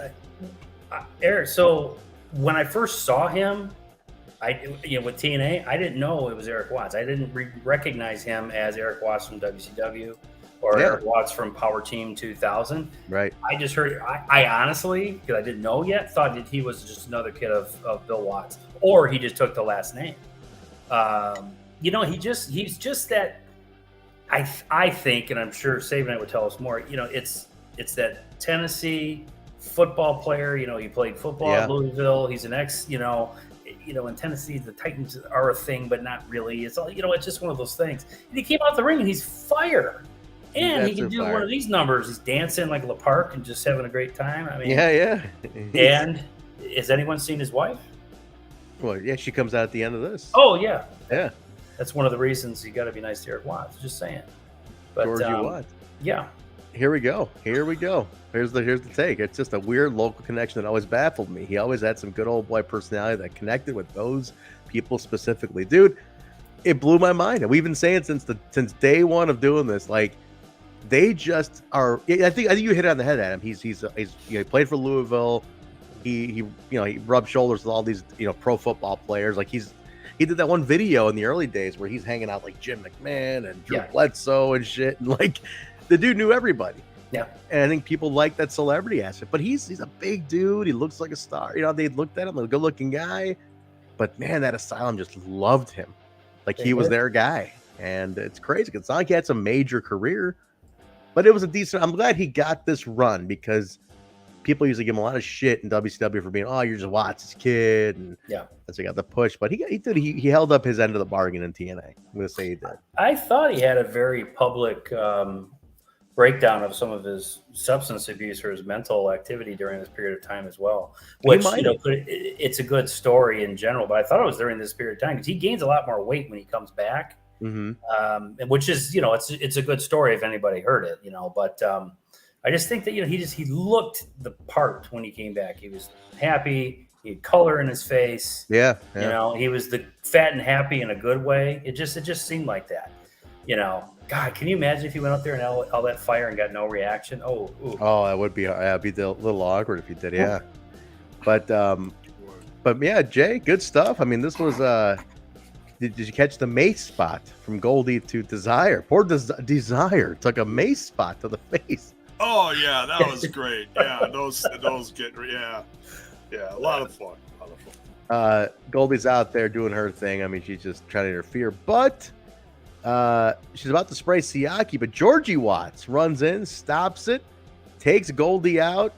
Eric, so when I first saw him, with TNA, I didn't know it was Eric Watts. I didn't recognize him as Eric Watts from WCW or Eric Watts from Power Team 2000. Right. I just heard. I honestly, because I didn't know yet, thought that he was just another kid of Bill Watts, or he just took the last name. He's just that. I think, and I'm sure Sabin would tell us more. It's that Tennessee football player. He played football at Louisville. He's an ex. In Tennessee, the Titans are a thing, but not really. It's all, it's just one of those things. And he came out the ring and he's fire. And he can do one of these numbers. He's dancing like La Park and just having a great time. I mean, yeah. And has anyone seen his wife? Well, yeah, she comes out at the end of this. Oh, yeah. Yeah. That's one of the reasons you got to be nice to Eric Watts. Just saying. But, Georgie Watts. Yeah. Here we go. Here's the take. It's just a weird local connection that always baffled me. He always had some good old boy personality that connected with those people specifically. Dude, it blew my mind. And we've been saying since day one of doing this, like, they just are. I think you hit it on the head, Adam. He played for Louisville. He rubbed shoulders with all these pro football players. Like, he did that one video in the early days where he's hanging out like Jim McMahon and Drew Bledsoe and shit, and like the dude knew everybody. Yeah. And I think people like that celebrity aspect. But he's a big dude. He looks like a star. They looked at him, a good looking guy. But man, that Asylum just loved him. Like, he was their guy. And it's crazy because it's not like he had some major career. But it was a decent. I'm glad he got this run because people usually give him a lot of shit in WCW for being, you're just Watts' kid. And that's he got the push. But he held up his end of the bargain in TNA. I'm going to say he did. I thought he had a very public breakdown of some of his substance abuse or his mental activity during this period of time as well, which it's a good story in general, but I thought it was during this period of time because he gains a lot more weight when he comes back. Mm-hmm. Which is, it's a good story if anybody heard it, but I just think that, he looked the part when he came back. He was happy. He had color in his face. Yeah. He was the fat and happy in a good way. It just seemed like that, God, can you imagine if he went up there and all that fire and got no reaction? Oh, that would be a little awkward if he did. Yeah. But yeah, Jay, good stuff. I mean, this was, did you catch the mace spot from Goldie to Desire? Poor Desire took a mace spot to the face. Oh yeah, that was great. Yeah, those get a lot of fun. Goldie's out there doing her thing. I mean, she's just trying to interfere, but she's about to spray Siaki, but Georgie Watts runs in, stops it, takes Goldie out,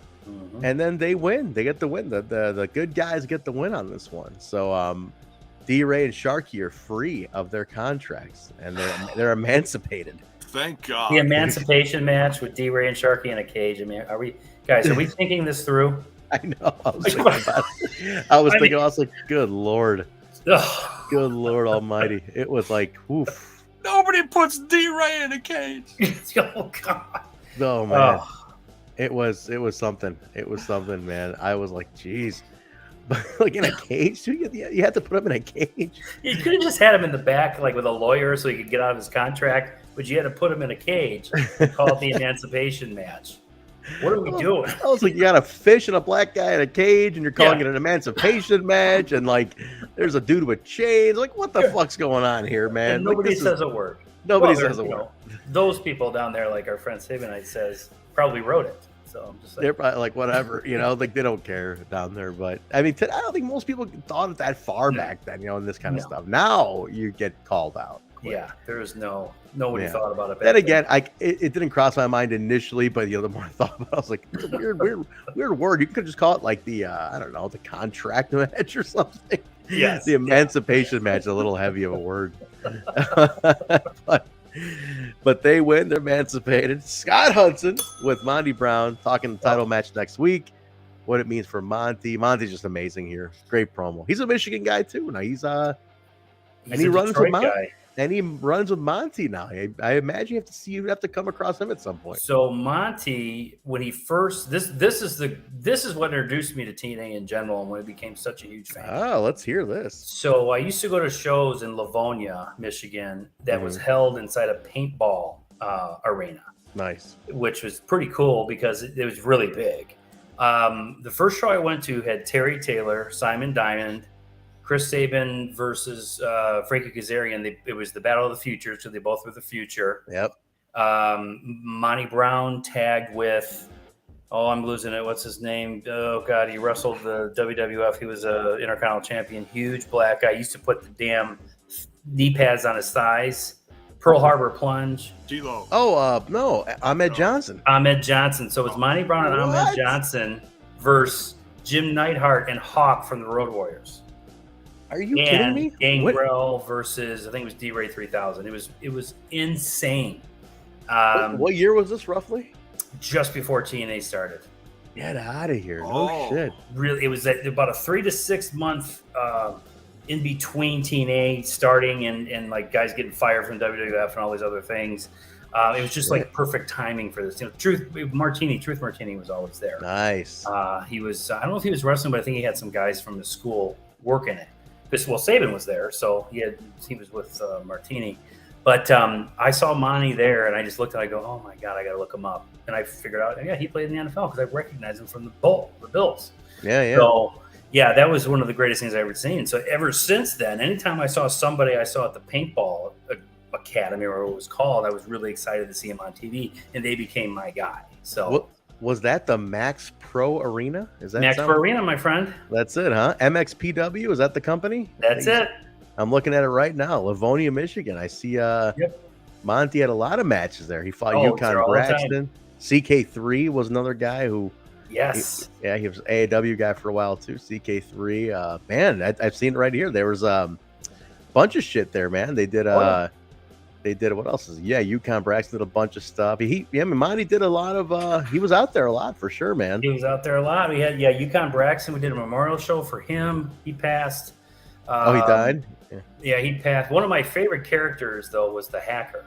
and then they win. They get the win. The good guys get the win on this one. So D-Ray and Sharky are free of their contracts, and they're emancipated. Thank God. The emancipation match with D-Ray and Sharky in a cage. I mean, are we thinking this through? I know. I was thinking about it. I was like, good Lord. Good Lord Almighty. It was like, oof. Nobody puts D-Ray in a cage. Oh, God. Oh, man. It was something. It was something, man. I was like, geez. But like in a cage, dude, you had to put him in a cage. You could have just had him in the back, like with a lawyer, so he could get out of his contract. But you had to put him in a cage and call it the emancipation match. What are we doing? I was like, you got a fish and a black guy in a cage, and you're calling it an emancipation match, and like, there's a dude with chains. Like, what the fuck's going on here, man? And nobody says a word. Nobody says a word. Those people down there, like our friend Sabin says, probably wrote it. So I'm just like, they're probably like, whatever, like they don't care down there. But I mean, I don't think most people thought it that far back then, in this kind of stuff. Now you get called out. Quick. Yeah, there was nobody thought about it. Then again, it didn't cross my mind initially, but the more I thought about it, I was like, it's a weird word. You could just call it like the I don't know, the contract match or something. Yes. The emancipation match is a little heavy of a word. But they win. They're emancipated. Scott Hudson with Monty Brown talking the title match next week. What it means for Monty. Monty's just amazing here. Great promo. He's a Michigan guy too. Now he's and he runs with Monty. And he runs with Monty now. I imagine you have to come across him at some point. So Monty, when he first this is what introduced me to TNA in general, and when I became such a huge fan. Oh, let's hear this. So I used to go to shows in Livonia, Michigan, that was held inside a paintball arena. Nice. Which was pretty cool because it was really big. The first show I went to had Terry Taylor, Simon Diamond, Chris Sabin versus Frankie Kazarian. It was the Battle of the Future, so they both were the Future. Yep. Monty Brown tagged with, I'm losing it. What's his name? Oh, God, he wrestled the WWF. He was a Intercontinental Champion, huge black guy. Used to put the damn knee pads on his thighs. Pearl Harbor Plunge. G-Lo. No, Ahmed Johnson. Ahmed Johnson. So it's Monty Brown and Ahmed Johnson versus Jim Neidhart and Hawk from the Road Warriors. Are you kidding me? Gangrel versus, I think it was D-Ray 3000. It was insane. What year was this roughly? Just before TNA started. Get out of here. Oh, shit. Really, it was about a 3 to 6 month in between TNA starting and like guys getting fired from WWF and all these other things. It was just like perfect timing for this. Truth Martini was always there. Nice. He was, I don't know if he was wrestling, but I think he had some guys from the school working it. Sabin was there, so he was with Martini. But I saw Monty there, and I just looked and I go, oh my God, I got to look him up. And I figured out, he played in the NFL because I recognized him from the Bills. Yeah. So, that was one of the greatest things I ever seen. So ever since then, anytime I saw somebody I saw at the paintball academy or what it was called, I was really excited to see him on TV, and they became my guy. So. Was that the Max Pro Arena? Is that Max Pro Arena, my friend? That's it, huh? MXPW, is that the company? That's it. I'm looking at it right now. Livonia, Michigan. I see Monty had a lot of matches there. He fought Yukon Braxton. CK3 was another guy who he was AAW guy for a while too. CK3. Man, I've seen it right here. There was a bunch of shit there, man. They did what else is Yukon Braxton did a bunch of stuff. Monty did a lot of he was out there a lot for sure, man. He was out there a lot. We had Yukon Braxton. We did a memorial show for him. He passed. He died? Yeah, he passed. One of my favorite characters though was the Hacker.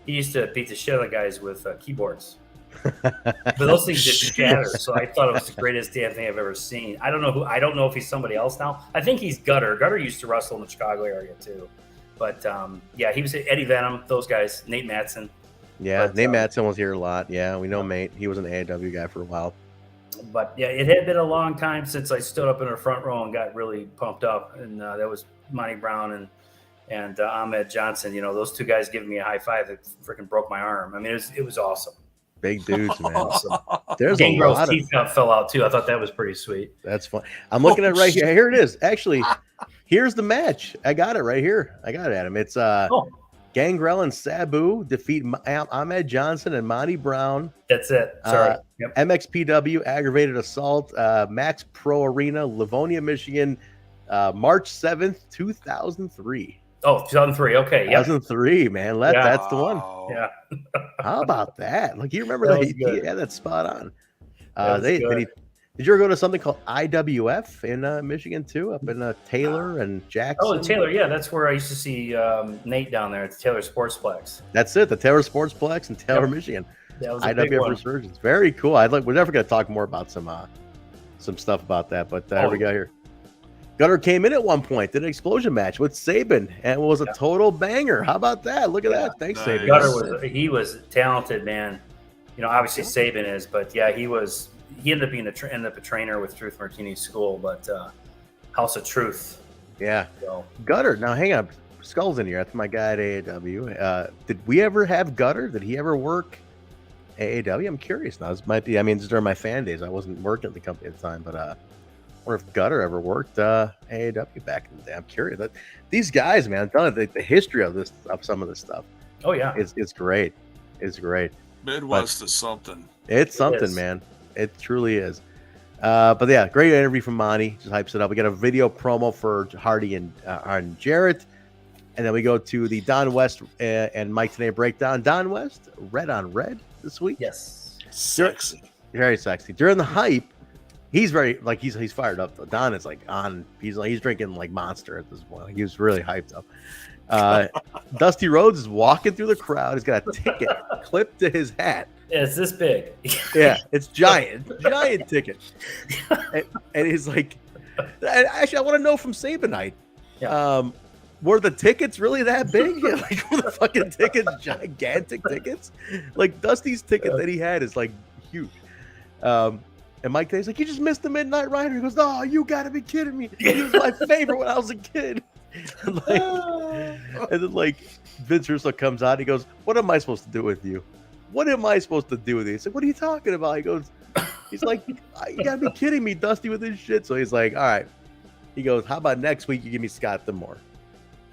He used to beat the shit out of guys with keyboards. But those things just shatter. So I thought it was the greatest damn thing I've ever seen. I don't know if he's somebody else now. I think he's Gutter. Gutter used to wrestle in the Chicago area too. But he was Eddie Venom, those guys, Nate Matson. Yeah, Nate Matson was here a lot. Yeah, we know Nate. He was an AAW guy for a while. But it had been a long time since I stood up in the front row and got really pumped up. And that was Monty Brown and Ahmed Johnson. Those two guys giving me a high five that freaking broke my arm. I mean, it was awesome. Big dudes, man. There's a Gangrel's lot of teeth fell out too. I thought that was pretty sweet. that's fun. I'm looking at right here. Here it is. Actually, here's the match. I got it right here. I got it, Adam. It's Gangrel and Sabu defeat Ahmed Johnson and Monty Brown. That's it. Sorry. Yep. MXPW aggravated assault. Max Pro Arena, Livonia, Michigan, March 7th, 2003. Oh, 2003. Okay. Yeah. 2003, man. That's the one. Yeah. How about that? Like, you remember That that? was good. Yeah, that's spot on. That was good. Did you ever go to something called IWF in Michigan too, up in Taylor and Jackson? Oh, Taylor. Yeah, that's where I used to see Nate down there at the Taylor Sportsplex. That's it. The Taylor Sportsplex in Taylor, Michigan. That was a big IWF one. Resurgence. Very cool. We're definitely going to talk more about some stuff about that. But here we go here. Gutter came in at one point, did an explosion match with Sabin, and it was a total banger. How about that? Look at that. Thanks, Nice. Sabin. Gutter was talented, man. You know, obviously Sabin is, but yeah, he ended up being a trainer with Truth Martini School, but House of Truth. Yeah. So. Gutter. Now, hang on. Skull's in here. That's my guy at AAW. Did we ever have Gutter? Did he ever work AAW? I'm curious now. This might be, it's during my fan days. I wasn't working at the company at the time, but I wonder if Gutter ever worked AAW back in the day. I'm curious. These guys, man, I'm telling you, the history of some of this stuff. Oh, yeah. It's great. It's great. Midwest is something. It's something, man. It truly is. But yeah, great interview from Monty. Just hypes it up. We got a video promo for Hardy and Jarrett. And then we go to the Don West and Mike Today breakdown. Don West, red on red this week. Yes. Sexy. Very sexy. During the hype, he's very he's fired up though. Don is he's drinking like Monster at this point. He was really hyped up. Dusty Rhodes is walking through the crowd. He's got a ticket clipped to his hat. It's this big. Yeah, it's giant ticket. And he's like, actually, I want to know from Sabinite. Yeah. Were the tickets really that big? Like, were the fucking tickets gigantic tickets? Like, Dusty's ticket that he had is like huge. And Mike Day's like, you just missed the Midnight Rider. He goes, oh, you got to be kidding me. He was my favorite when I was a kid. And then Vince Russo comes out. He goes, what am I supposed to do with you? What am I supposed to do with you? He's like, what are you talking about? He's like, you got to be kidding me, Dusty, with this shit. So he's like, all right. He goes, how about next week you give me Scott D'Amore?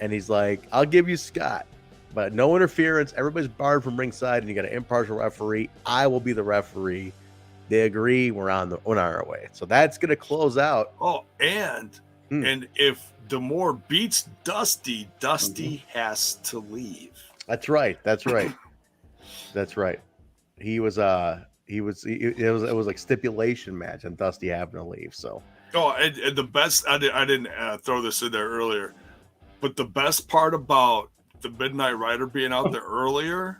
And he's like, I'll give you Scott, but no interference. Everybody's barred from ringside, and you got an impartial referee. I will be the referee. They agree. We're on our way. So that's going to close out. Oh, and if D'Amore beats Dusty, Dusty has to leave. That's right. That's right. It was like stipulation match, and Dusty having to leave. So. Oh, and the best, I didn't throw this in there earlier, but the best part about the Midnight Rider being out there earlier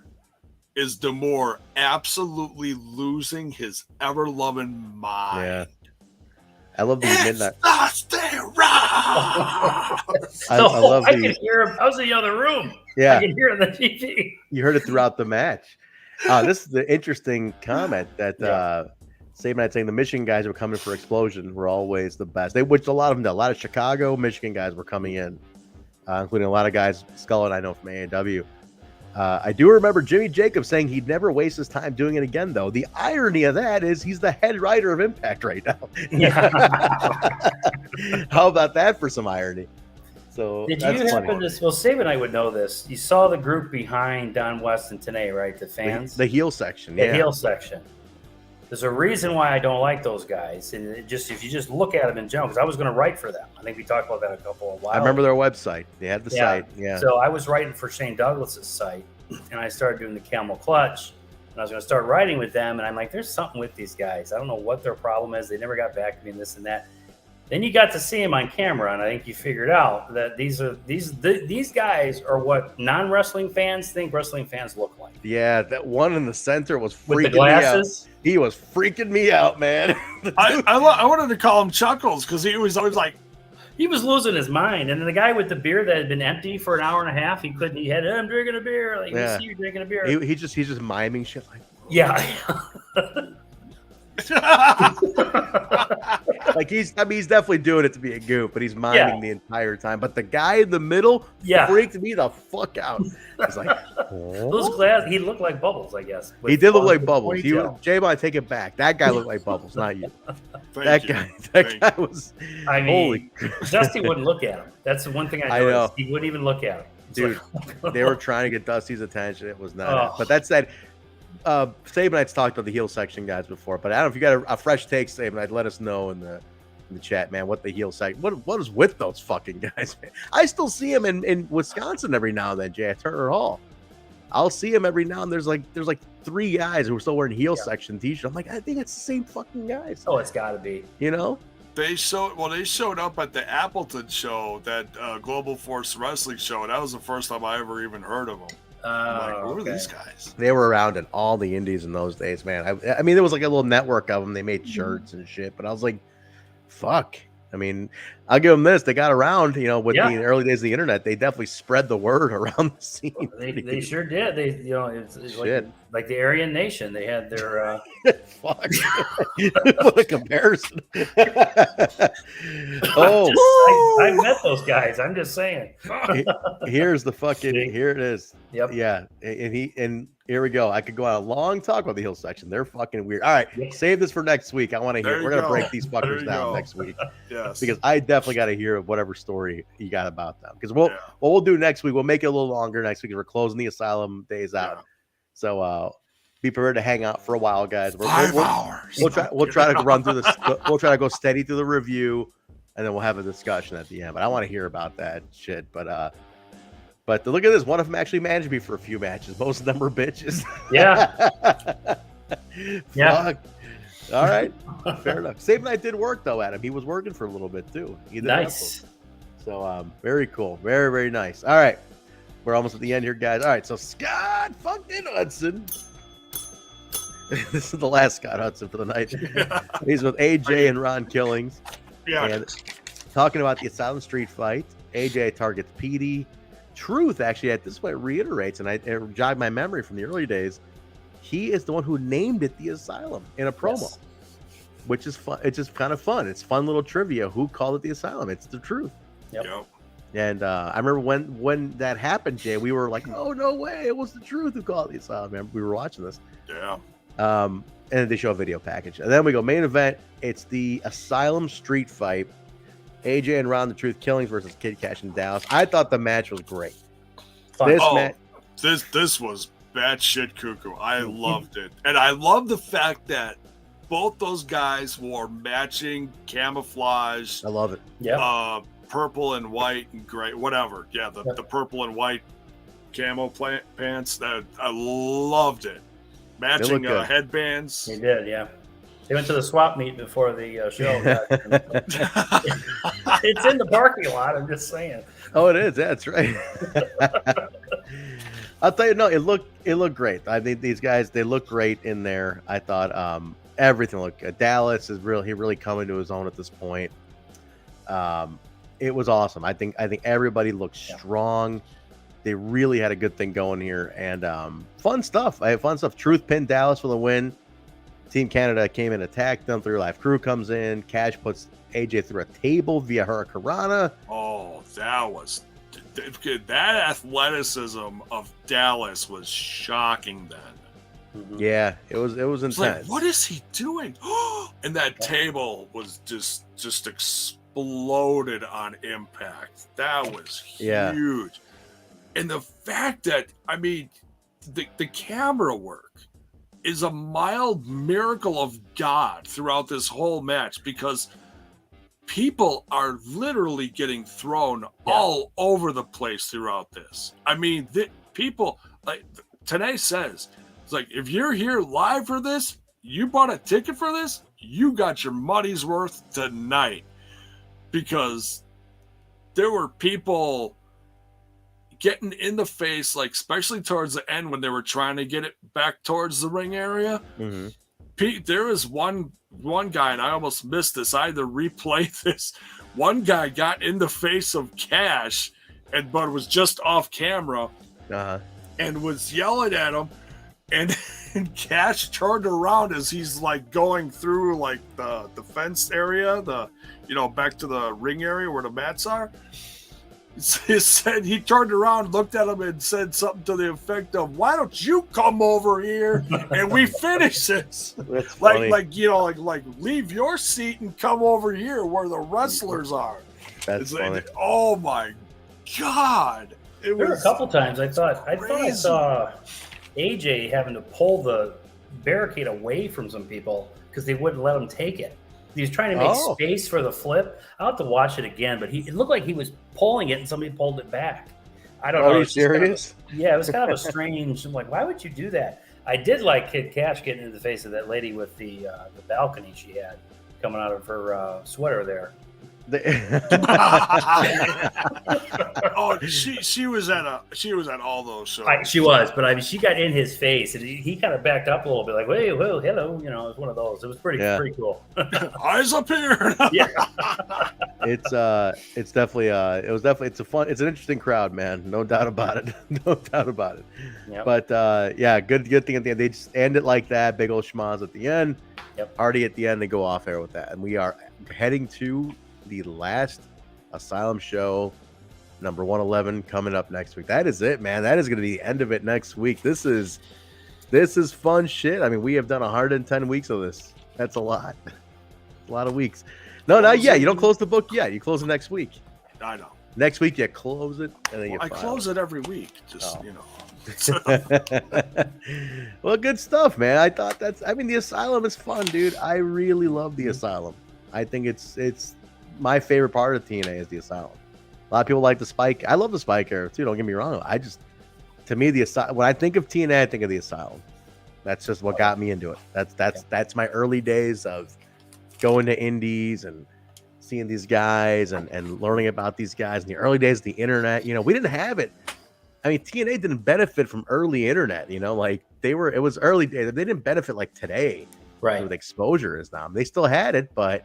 is D'Amore absolutely losing his ever-loving mind. Yeah. I love the Midnight. Dusty Rhodes! I love I could hear him. I was in the other room. Yeah. I could hear it on the TV. You heard it throughout the match. This is the interesting comment that Sabin saying the Michigan guys were coming for Explosion were always the best. Which a lot of them did. A lot of Chicago, Michigan guys were coming in, including a lot of guys, Skull and I know from AAW. I do remember Jimmy Jacobs saying he'd never waste his time doing it again, though. The irony of that is he's the head writer of Impact right now. Yeah. How about that for some irony? So Did that's you funny. happen to? Well, Sabin and I would know this. You saw the group behind Don West and Tenay, right? The fans, the heel section, the heel section. There's a reason why I don't like those guys, and if you just look at them in general, because I was going to write for them. I think we talked about that a couple of while. I remember their website. They had the site. Yeah. So I was writing for Shane Douglas's site, and I started doing the Camel Clutch, and I was going to start writing with them, and I'm like, there's something with these guys. I don't know what their problem is. They never got back to me and this and that. Then you got to see him on camera, and I think you figured out that these guys are what non-wrestling fans think wrestling fans look like. Yeah, that one in the center was freaking With the glasses. me out. He was freaking me out, man. I wanted to call him Chuckles because he was always like, he was losing his mind. And then the guy with the beer that had been empty for an hour and a half, he had, I'm drinking a beer. Like, you see you drinking a beer. He's just miming shit like. Yeah. Like he's definitely doing it to be a goof, but he's miming the entire time. But the guy in the middle freaked me the fuck out. He's like, those glasses. He looked like Bubbles, I guess. He did look like Bubbles. J-Bone, I take it back. That guy looked like Bubbles, not you. That guy was. I mean, Dusty wouldn't look at him. That's the one thing I noticed. He wouldn't even look at him. Dude, they were trying to get Dusty's attention. It was not. But that said, Sabin I'd talked about the heel section guys before, but I don't know if you got a fresh take, Sabin. I'd let us know in the chat, man. What the heel section? What is with those fucking guys, man? I still see him in Wisconsin every now and then, Jay, at Turner Hall. I'll see him every now and there's like 3 guys who are still wearing heel section t-shirts. I'm like, I think it's the same fucking guys. Oh, it's got to be. You know. They showed up at the Appleton show, that Global Force Wrestling show, and that was the first time I ever even heard of them. Who are these guys? They were around in all the indies in those days, man. I mean, there was like a little network of them. They made shirts and shit, but I was like, fuck. I mean, I'll give them this. They got around, with the early days of the internet. They definitely sred the word around the scene. They sure did. It's like the Aryan Nation. They had their fuck. What a comparison. I met those guys. I'm just saying. Here's the fucking. Here it is. Yep. Yeah, and here we go. I could go on a long talk about the heel section. They're fucking weird. All right, save this for next week. I want to hear. We're gonna break these fuckers down next week. Yes. Because I definitely got to hear whatever story you got about them. Because what we'll do next week, we'll make it a little longer next week. We're closing the Asylum days out, so be prepared to hang out for a while, guys. 5 hours. We'll try to run through this. We'll try to go steady through the review, and then we'll have a discussion at the end. But I want to hear about that shit. But look at this. One of them actually managed me for a few matches. Most of them were bitches. Yeah. Fuck. All right. Fair enough. Sabin I did work, though, Adam. He was working for a little bit, too. Nice. So, very cool. Very, very nice. All right. We're almost at the end here, guys. All right. So, Scott fucking Hudson. This is the last Scott Hudson for the night. He's with AJ and Ron Killings. Yeah. And talking about the Asylum Street fight. AJ targets Petey. Truth, actually, at this point, reiterates, and it jogged my memory from the early days. He is the one who named it the Asylum in a promo, which is fun. It's just kind of fun. It's fun little trivia. Who called it the Asylum? It's the Truth. Yep. And I remember when that happened, Jay, we were like, oh, no way. It was the Truth who called it the Asylum. Remember, we were watching this. Yeah. And then they show a video package. And then we go main event. It's the Asylum Street fight. AJ and Ron the Truth Killings versus Kid Kash and Dallas. I thought the match was great. This was batshit cuckoo. I loved it. And I love the fact that both those guys wore matching camouflage. I love it. Yeah. Purple and white and gray, whatever. Yeah, the purple and white camo pants. That I loved it. Matching headbands. They did, yeah. They went to the swap meet before the show. It's in the parking lot. I'm just saying. Oh, it is. That's right. I'll tell you, no, it looked great. I think these guys, they look great in there. I thought everything looked good. Dallas is really coming to his own at this point. It was awesome. I think everybody looked strong. They really had a good thing going here, and fun stuff. I had fun stuff. Truth pinned Dallas for the win. Team Canada came and attacked them. 3 Live Crew comes in. Kash puts AJ through a table via Hurricanrana. Oh, that athleticism of Dallas was shocking then. Mm-hmm. Yeah, it was intense. Like, what is he doing? And that table was just exploded on impact. That was huge. And the fact that, I mean, the camera work is a mild miracle of God throughout this whole match, because people are literally getting thrown all over the place throughout this. I mean, people, like Tanae says, it's like, if you're here live for this, you bought a ticket for this, you got your money's worth tonight, because there were people getting in the face, like especially towards the end when they were trying to get it back towards the ring area. Mm-hmm. There was one guy, and I almost missed this. I had to replay this. One guy got in the face of Kash, but was just off camera, and was yelling at him. And Kash turned around as he's like going through like the fenced area, back to the ring area where the mats are. He turned around, looked at him, and said something to the effect of, "Why don't you come over here and we finish this?" like leave your seat and come over here where the wrestlers are. That's funny. Like, oh my God! There were a couple times I thought I saw AJ having to pull the barricade away from some people because they wouldn't let him take it. He was trying to make space for the flip. I'll have to watch it again, but it looked like he was pulling it and somebody pulled it back. I don't know. Are you serious? It was kind of a strange. I'm like, why would you do that? I did like Kid Kash getting in the face of that lady with the balcony she had coming out of her sweater there. She was at all those shows. She was, but I mean, she got in his face, and he kind of backed up a little bit, like, "Wait, whoa, hello," it was one of those. It was pretty cool. Eyes up here. Yeah, it's definitely it's an interesting crowd, man. No doubt about it. No doubt about it. Yep. But good thing at the end. They just end it like that. Big old schmaz at the end. Yep. Party at the end. They go off air with that, and we are heading to the last Asylum show, number 111, coming up next week. That is it, man. That is going to be the end of it next week. This is fun shit. I mean, we have done 110 weeks of this. That's a lot. A lot of weeks. No, not yet. You don't close the book yet. You close it next week. I know. Next week you close it, and then I close it every week. Just Well, good stuff, man. The Asylum is fun, dude. I really love the Asylum. I think it's my favorite part of TNA is the Asylum. A lot of people like the Spike. I love the Spike era too. Don't get me wrong. To me, when I think of TNA, I think of the Asylum. That's just what got me into it. That's my early days of going to indies and seeing these guys and learning about these guys in the early days of the internet. We didn't have it. I mean, TNA didn't benefit from early internet. It was early days. They didn't benefit like today, right? With exposure is now. They still had it, but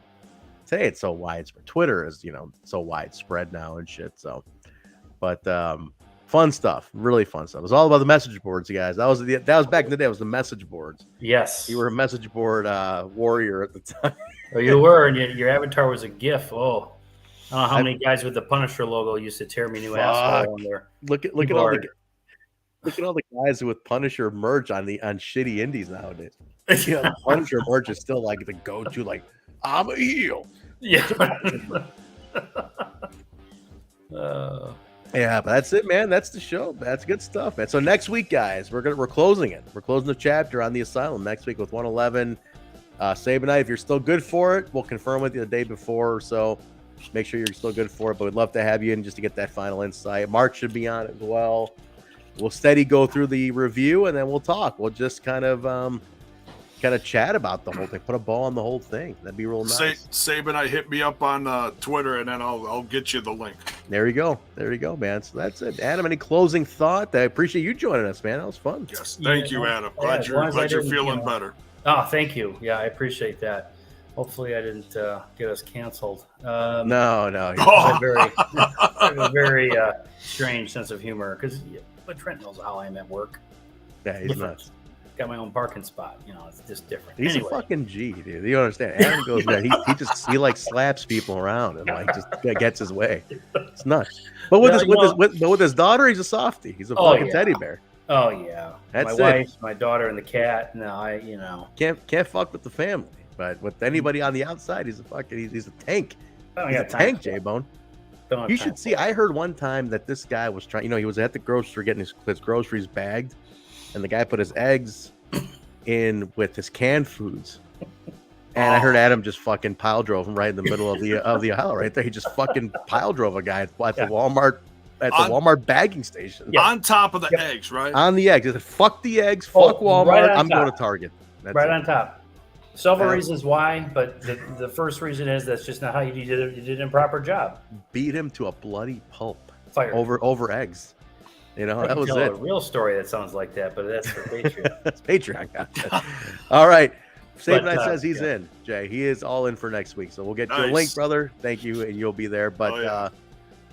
today it's so widespread. Twitter is, so widespread now and shit. So, but fun stuff, really fun stuff. It was all about the message boards, you guys. That was back in the day. It was the message boards. Yes, you were a message board warrior at the time. Oh, you were, and your avatar was a GIF. Oh, I don't know how many guys with the Punisher logo used to tear me new asshole on there. Look at all the guys with Punisher merch on shitty indies nowadays. Punisher merch is still like the go-to, like, I'm a heel. Yeah. Yeah, but that's it, man. That's the show. That's good stuff, man. So next week, guys, we're closing it. We're closing the chapter on the Asylum next week with 111. Sabin, if you're still good for it, we'll confirm with you the day before or so. Make sure you're still good for it, but we'd love to have you in just to get that final insight. Mark should be on it as well. We'll steady go through the review, and then we'll talk. We'll just kind of chat about the whole thing, put a ball on the whole thing. That'd be real nice. Sabin, hit me up on Twitter, and then I'll get you the link. There you go, man. So that's it. Adam, any closing thought? I appreciate you joining us, man. That was fun. Yes, thank you, Adam. Glad you're feeling better. Oh, thank you. Yeah, I appreciate that. Hopefully, I didn't get us canceled. No. I have a very strange sense of humor but Trent knows how I am at work. Yeah, he's nuts. Got my own parking spot. It's just different. He's a fucking G, dude. You understand? Adam goes there. He like slaps people around and like just gets his way. It's nuts. But with his daughter, he's a softie. He's a fucking teddy bear. Oh yeah. That's my wife, my daughter, and the cat. No, can't fuck with the family. But with anybody on the outside, he's a tank. He's a tank, J-Bone. You should see. I heard one time that this guy was trying. He was at the grocery store getting his groceries bagged, and the guy put his eggs in with his canned foods. And I heard Adam just fucking pile drove him right in the middle of the aisle right there. He just fucking pile drove a guy at the Walmart. At the Walmart bagging station. Yeah. On top of the eggs, right? On the eggs. He said, fuck the eggs, fuck Walmart, right I'm going to Target. That's on top. Several reasons why, but the first reason is that's just not how you did it. You did an improper job. Beat him to a bloody pulp. Fired. Over eggs. That was it. A real story that sounds like that, but that's for Patreon. That's Patreon. All right. Sabin says he's in, Jay. He is all in for next week. So we'll get you a link, brother. Thank you, and you'll be there. But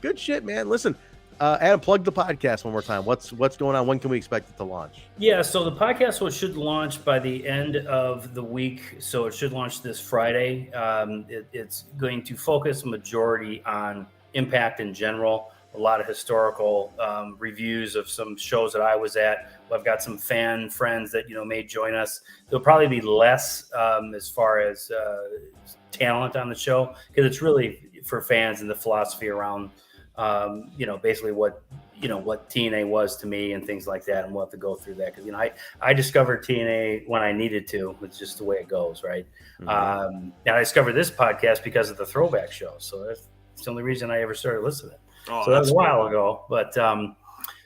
good shit, man. Listen, Adam, plug the podcast one more time. What's going on? When can we expect it to launch? Yeah, so the podcast should launch by the end of the week. So it should launch this Friday. It's going to focus majority on Impact in general. A lot of historical reviews of some shows that I was at. I've got some fan friends that may join us. There'll probably be less as far as talent on the show, because it's really for fans and the philosophy around basically what TNA was to me and things like that, and we'll have to go through that because I discovered TNA when I needed to. It's just the way it goes, right? Mm-hmm. And I discovered this podcast because of the Throwback show, so that's the only reason I ever started listening. So that was a while ago, but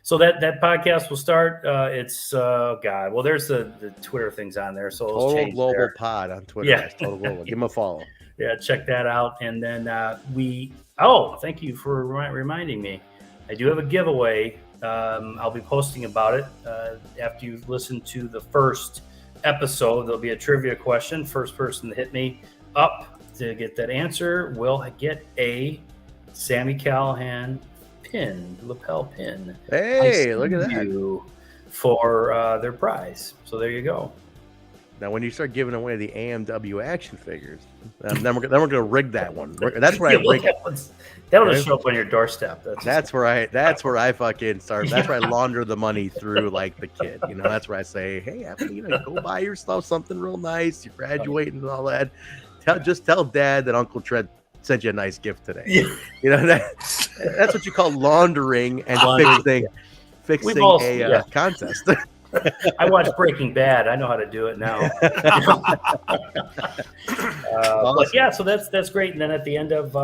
so that podcast will start. It's well, there's the Twitter things on there. So Total Global Pod on Twitter. Yeah, Total Global. Give them a follow. Yeah, check that out. And then thank you for reminding me. I do have a giveaway. I'll be posting about it after you've listened to the first episode. There'll be a trivia question. First person to hit me up to get that answer will get a Sami Callihan lapel pin. Hey, look at that. For their prize. So there you go. Now, when you start giving away the AMW action figures, then we're gonna rig that one. That's where I rig it. That'll just show up on your doorstep. That's where I fucking start. That's where I launder the money through like the kid. That's where I say, hey, go buy yourself something real nice. You're graduating and all that. Just tell Dad that Uncle Trent sent you a nice gift today. That's what you call laundering and fixing a contest. I watched Breaking Bad. I know how to do it now. But yeah, so that's great. And then at the end of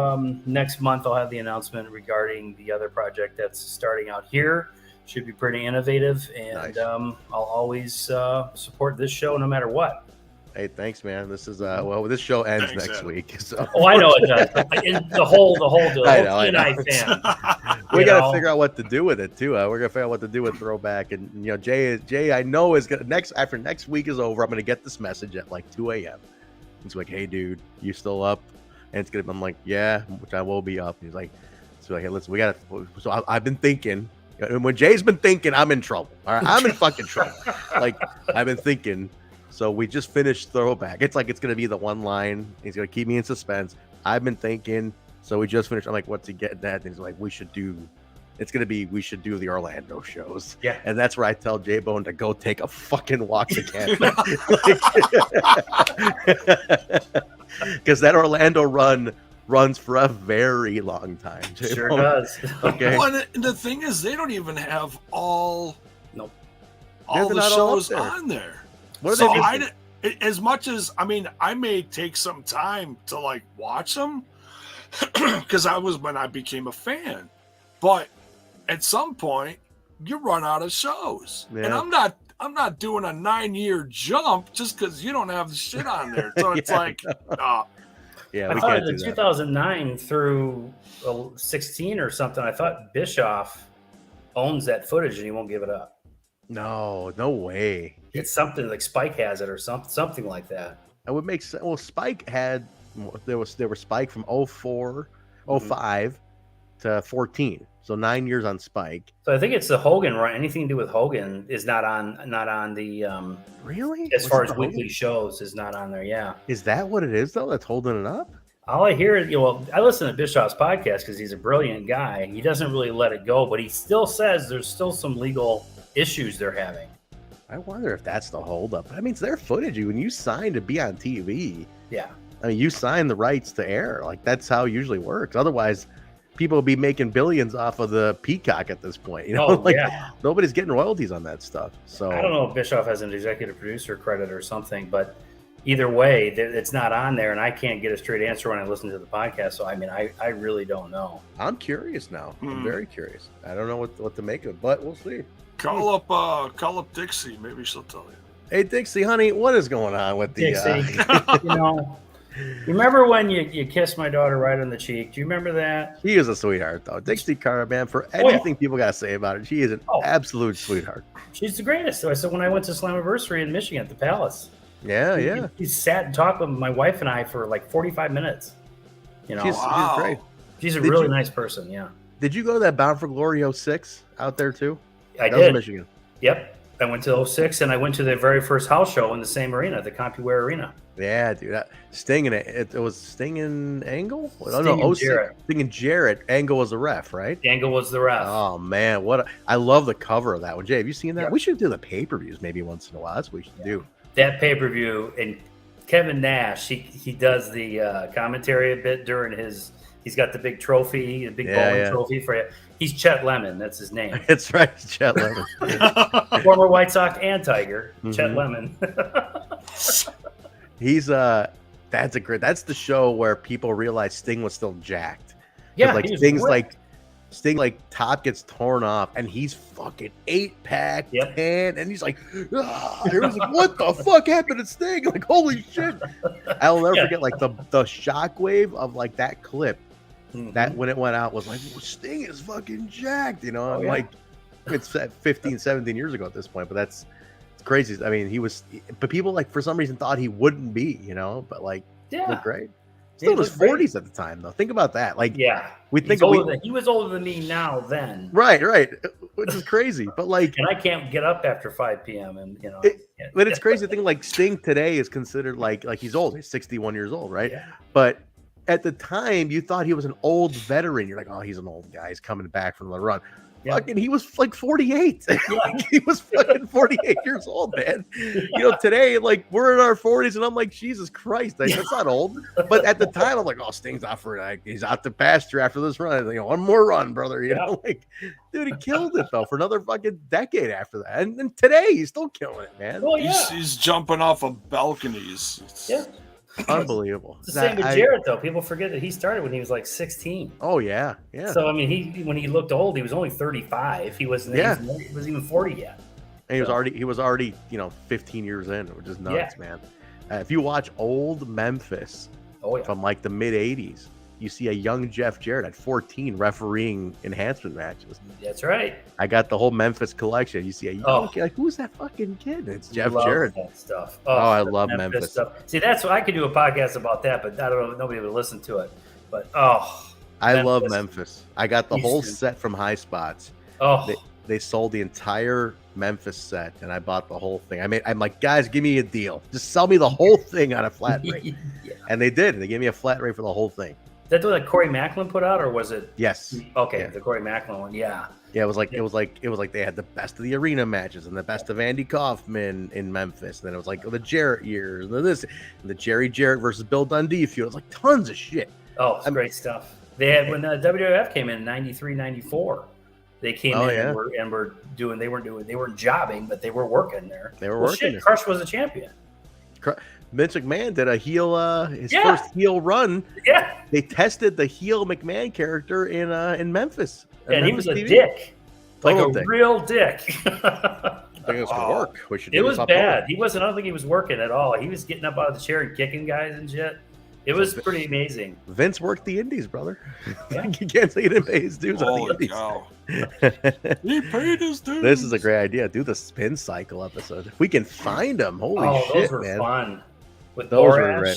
next month, I'll have the announcement regarding the other project that's starting out here. Should be pretty innovative, and nice. I'll always support this show no matter what. Hey, thanks, man. This is this show ends next week. So. Oh, I know it does. The whole TNI fan. We got to figure out what to do with it too. We're gonna figure out what to do with Throwback, and Jay, I know is gonna after next week is over. I'm gonna get this message at like 2 a.m. It's like, hey, dude, you still up? And it's gonna. I'm like, yeah, which I will be up. He's like, hey, listen, we got to. So I've been thinking. And when Jay's been thinking, I'm in trouble. All right, I'm in fucking trouble. Like I've been thinking. So we just finished Throwback. It's like it's gonna be the one line. He's gonna keep me in suspense. I've been thinking. So we just finished. I'm like, what's he getting at? And he's like, we should do the Orlando shows. Yeah. And that's where I tell J-Bone to go take a fucking walk again. Because that Orlando runs for a very long time. J-Bone. Sure does. Okay. Well, and the thing is, they don't even have all the shows on there. What so as much as I may take some time to like watch them because I was when I became a fan, but at some point you run out of shows, and I'm not doing a 9-year jump just because you don't have the shit on there. So it's I thought in 2009 through 16 or something, I thought Bischoff owns that footage and he won't give it up. No way. It's something like Spike has it or something like that. It would make sense. Well, Spike there was Spike from 04, 05 to 14. So 9 years on Spike. So I think it's the Hogan, right? Anything to do with Hogan is not on the really? As far as weekly shows is not on there. Yeah. Is that what it is though? That's holding it up? All I hear is, I listen to Bischoff's podcast because he's a brilliant guy. He doesn't really let it go, but he still says there's still some legal issues they're having. I wonder if that's the holdup. I mean, it's their footage. When you sign to be on TV, yeah. I mean, you sign the rights to air. Like that's how it usually works. Otherwise, people will be making billions off of the Peacock at this point. Nobody's getting royalties on that stuff. So I don't know if Bischoff has an executive producer credit or something, but either way, it's not on there, and I can't get a straight answer when I listen to the podcast. So I really don't know. I'm curious now. I'm very curious. I don't know what to make of it, but we'll see. Call up Dixie. Maybe she'll tell you. Hey, Dixie, honey, what is going on with the Dixie? You remember when you kissed my daughter right on the cheek? Do you remember that? She is a sweetheart, though. Dixie Carter, man, for anything people got to say about her, she is an absolute sweetheart. She's the greatest. So I said when I went to Slammiversary in Michigan at the Palace. Yeah. She sat and talked with my wife and I for like 45 minutes. She's great. She's a really nice person, yeah. Did you go to that Bound for Glory 06 out there too? I That was did. Michigan. Yep. I went to 06 and I went to their very first house show in the same arena, the CompuWare Arena. Yeah, dude. Sting in it was Sting and Angle? Sting and Jarrett. Sting and Jarrett. Angle was the ref, right? Angle was the ref. Oh man, I love the cover of that one. Jay, have you seen that? Yeah. We should do the pay-per-views maybe once in a while. That's what we should do. That pay-per-view, and Kevin Nash, he does the commentary a bit during his. He's got the big trophy, the big bowling trophy for it. He's Chet Lemon. That's his name. That's right, Chet Lemon. Former White Sox and Tiger, Chet Lemon. He's that's the show where people realize Sting was still jacked. Yeah, like Sting top gets torn off and he's fucking 8-pack, 10, and he's like, everyone's like, what the fuck happened to Sting? Like, holy shit. I'll never forget like the shockwave of like that clip. That when it went out was like, Sting is fucking jacked, you know. Like it's 15, 17 years ago at this point, but it's crazy. I mean, but people like for some reason thought he wouldn't be, you know, but like he looked great. Still in his 40s at the time though. Think about that. Like we think he was older than me now then. Right. Which is crazy. But like and I can't get up after 5 p.m. and you know but it's crazy to think like Sting today is considered like he's old. He's 61 years old, right? Yeah. But at the time, you thought he was an old veteran. You're like, oh, he's an old guy. He's coming back from the run. Yeah. Fucking, he was like 48. He was fucking 48 years old, man. You know, today, like, we're in our 40s, and I'm like, Jesus Christ, that's not old. But at the time, I'm like, oh, Sting's out he's out to pasture after this run. You know, one more run, brother. You know, like, dude, he killed it, though, for another fucking decade after that. And today, he's still killing it, man. Well, he's jumping off of balconies. Yeah. Unbelievable. It's the same with Jarrett, though. People forget that he started when he was like 16. Oh yeah. So I mean, when he looked old, he was only 35. He wasn't. Yeah. He wasn't even 40 yet. And he was already 15 years in, which is nuts, man. If you watch old Memphis from like the mid 80s, you see a young Jeff Jarrett at 14 refereeing enhancement matches. That's right. I got the whole Memphis collection. You see a young kid, like, who's that fucking kid? It's Jeff Jarrett. That stuff. I love Memphis stuff. See, that's what I could do a podcast about that, but I don't know. Nobody would listen to it. But I love Memphis. I got the whole set from High Spots. They sold the entire Memphis set, and I bought the whole thing. I'm like, guys, give me a deal. Just sell me the whole thing on a flat rate. And they did. They gave me a flat rate for the whole thing. Is that the one that Corey Macklin put out, or was it? Yes. Okay, the Corey Macklin one. Yeah. Yeah, it was like they had the best of the arena matches and the best of Andy Kaufman in Memphis. And then it was like the Jarrett years, and the Jerry Jarrett versus Bill Dundee feud. It was like tons of shit. Oh, it's great stuff. They had when WWF came in 93, 94. They came in and were doing. They weren't jobbing, but they were working there. They were working. Shit, Crush was a champion. Vince McMahon did a heel, his first heel run. Yeah, they tested the heel McMahon character in Memphis, and he was a dick, like a real dick. I think it was to work. It was bad. He wasn't. I don't think he was working at all. He was getting up out of the chair and kicking guys and shit. It was pretty amazing. Vince worked the indies, brother. Yeah. You can't say he didn't pay his dues on the indies. He paid his dues. This is a great idea. Do the spin cycle episode. If we can find them. Holy shit, those were man. Fun. With those were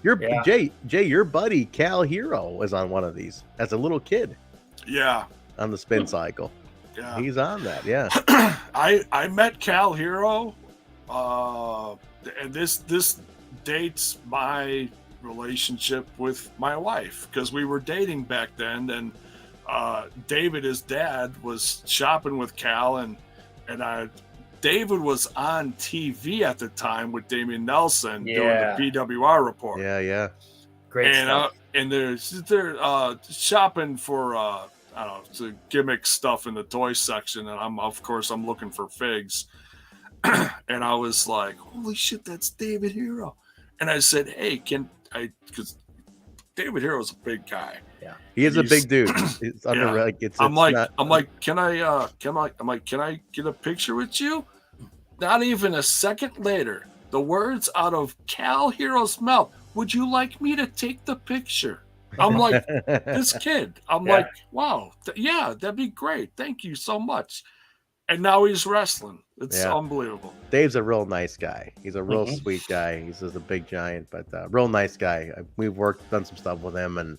great. Jay, your buddy Cal Hero was on one of these as a little kid. Yeah. On the spin cycle. Yeah. He's on that, yeah. I met Cal Hero. And this dates my relationship with my wife, because we were dating back then, and David, his dad, was shopping with Cal, and David was on TV at the time with Damian Nelson doing the PWR report. Yeah. Great stuff. And they're shopping for I don't know, the gimmick stuff in the toy section, and I'm looking for figs. And I was like, holy shit, that's David Hero. And I said, hey, because David Hero's a big guy. Yeah, he is a big dude. I'm like, can I get a picture with you? Not even a second later, the words out of Cal Hero's mouth, would you like me to take the picture? I'm like, this kid. I'm like, wow, that'd be great. Thank you so much. And now he's wrestling. It's unbelievable. Dave's a real nice guy. He's a real sweet guy. He's just a big giant, but real nice guy. We've done some stuff with him, and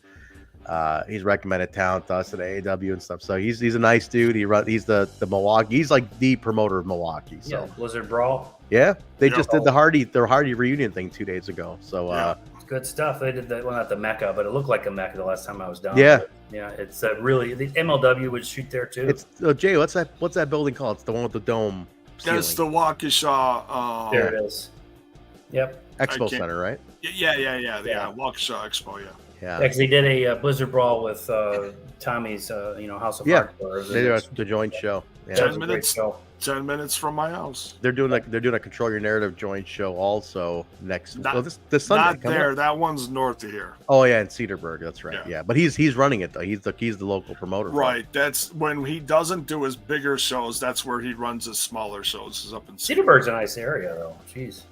He's recommended talent to us at AEW and stuff. So he's a nice dude. He's the Milwaukee. He's like the promoter of Milwaukee. So Blizzard Brawl. Yeah, they just did the Hardy reunion thing 2 days ago. So good stuff. They did that. Well, not the Mecca, but it looked like a Mecca the last time I was down. Yeah, yeah. It's really the MLW would shoot there too. It's Jay. What's that building called? It's the one with the dome. That's the Waukesha. There it is. Yep. Expo Center, right? Yeah. Waukesha Expo. Yeah. Because he did a Blizzard Brawl with Tommy's, House of Hardcore. They do the joint show. Yeah. 10 minutes. 10 minutes from my house. They're doing a Control Your Narrative joint show also next. This Sunday. Not there. That one's north of here. Oh yeah, in Cedarburg. That's right. Yeah, but he's running it though. He's the local promoter. Right. That's when he doesn't do his bigger shows. That's where he runs his smaller shows. Is up in Cedarburg's a nice area though. Jeez.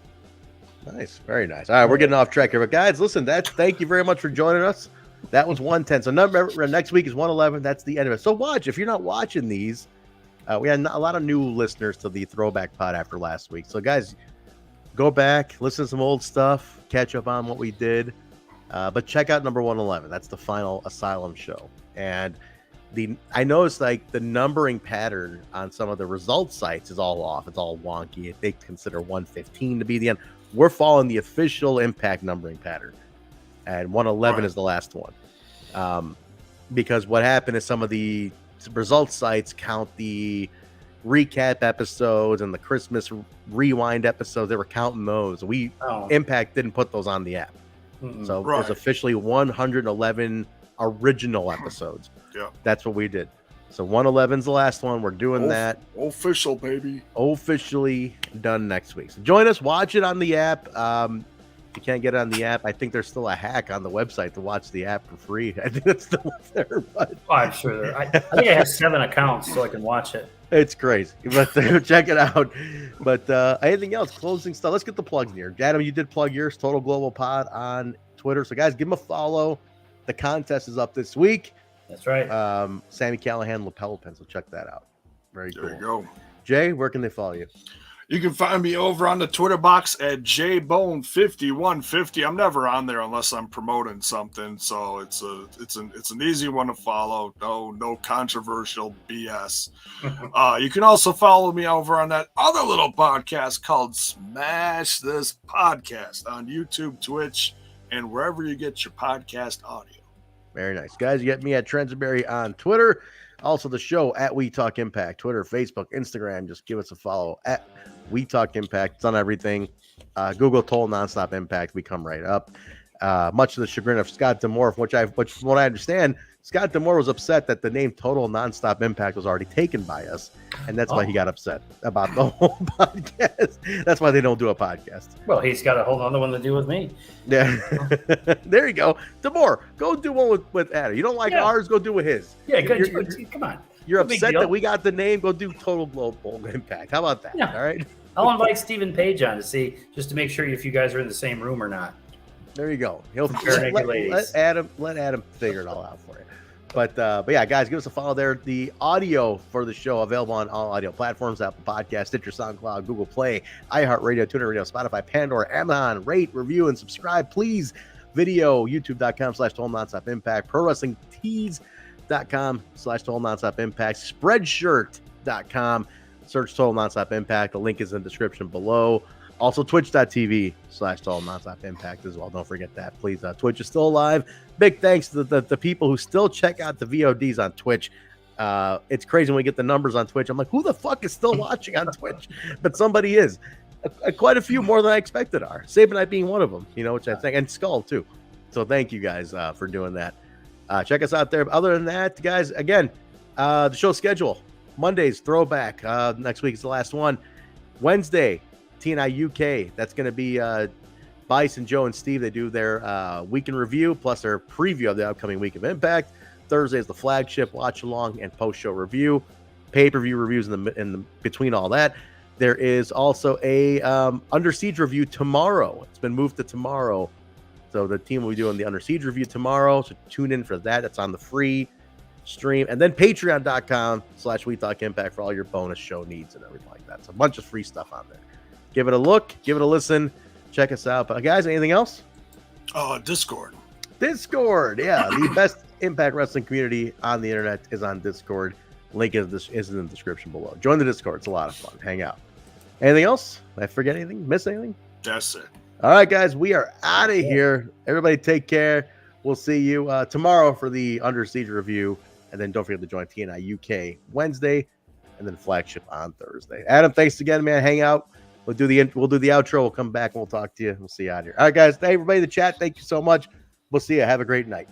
Nice, very nice. All right, we're getting off track here, but guys, listen. Thank you very much for joining us. That was 110. So next week is 111. That's the end of it. So watch if you're not watching these. We had a lot of new listeners to the Throwback Pod after last week. So, guys, go back, listen to some old stuff, catch up on what we did. But check out number 111. That's the final Asylum show. And I noticed like the numbering pattern on some of the results sites is all off. It's all wonky. They consider 115 to be the end. We're following the official Impact numbering pattern. And 111 is the last one. Because what happened is some of the results sites count the recap episodes and the Christmas rewind episodes. They were counting those. Impact didn't put those on the app. So there's officially 111 original episodes. Yeah, that's what we did. So 111's the last one. We're doing that. Official, baby. Officially done next week. So join us. Watch it on the app. If you can't get it on the app, I think there's still a hack on the website to watch the app for free. I think it's still there. But I'm sure there. I think I have 7 accounts so I can watch it. It's crazy, but check it out. But anything else? Closing stuff. Let's get the plugs in here. Adam, you did plug yours, Total Global Pod on Twitter. So guys, give them a follow. The contest is up this week. That's right. Sammy Callahan lapel pin. So check that out. Very cool. There you go. Jay, where can they follow you? You can find me over on the Twitter box at jbone5150. I'm never on there unless I'm promoting something, so it's an easy one to follow. No controversial BS. You can also follow me over on that other little podcast called Smash This Podcast on YouTube, Twitch, and wherever you get your podcast audio. Very nice, guys. You get me at Trensberry on Twitter. Also, the show at We Talk Impact, Twitter, Facebook, Instagram. Just give us a follow at We Talk Impact. It's on everything. Google Total Nonstop Impact. We come right up. Much to the chagrin of Scott D'Amore, which from what I understand, Scott D'Amore was upset that the name Total Nonstop Impact was already taken by us, and that's why he got upset about the whole podcast. That's why they don't do a podcast. Well, he's got a whole other one to do with me. Yeah, there you go. D'Amore, go do one with Adam. You don't like ours? Go do with his. Yeah, come on. You're upset that we got the name. Go do Total Global Impact. How about that? Yeah. All right. I'll invite Stephen Page on to see, just to make sure if you guys are in the same room or not. There you go. He'll let Adam figure it all out for you. But yeah, guys, give us a follow there. The audio for the show available on all audio platforms: Apple Podcasts, Stitcher, SoundCloud, Google Play, iHeartRadio, Twitter Radio, Spotify, Pandora, Amazon. Rate, review, and subscribe, please. Video, youtube.com/Total Nonstop Impact, ProWrestlingTees.com/Total Nonstop Impact, Spreadshirt.com. Search Total Nonstop Impact. The link is in the description below. Also, twitch.tv/Total Nonstop Impact as well. Don't forget that, please. Twitch is still alive. Big thanks to the people who still check out the VODs on Twitch. It's crazy when we get the numbers on Twitch. I'm like, who the fuck is still watching on Twitch? But somebody is. Quite a few more than I expected are. Sabin and I being one of them, which I think, and Skull too. So thank you guys for doing that. Check us out there. Other than that, guys, again, the show schedule. Mondays, Throwback. Next week is the last one. Wednesday, TNI UK. That's going to be Bison, Joe, and Steve. They do their week in review plus their preview of the upcoming week of Impact. Thursday is the flagship watch along and post show review, pay-per-view reviews in the between all that. There is also a Under Siege review tomorrow. It's been moved to tomorrow, so the team will be doing the Under Siege review tomorrow. So tune in for that. That's on the free stream, and then Patreon.com/We Talk Impact for all your bonus show needs and everything like that. It's a bunch of free stuff on there. Give it a look, give it a listen, check us out. But guys, anything else? Discord. Yeah, the Impact Wrestling community on the internet is on Discord. Link is in the description below. Join the Discord. It's a lot of fun. Hang out. Anything else? Did I forget anything? Miss anything? That's it. All right, guys. We are out of here. Everybody take care. We'll see you tomorrow for the Under Siege review. And then don't forget to join TNI UK Wednesday and then Flagship on Thursday. Adam, thanks again, man. Hang out. We'll do the outro. We'll come back and we'll talk to you. We'll see you out here. All right, guys. Hey, everybody in the chat, thank you so much. We'll see you. Have a great night.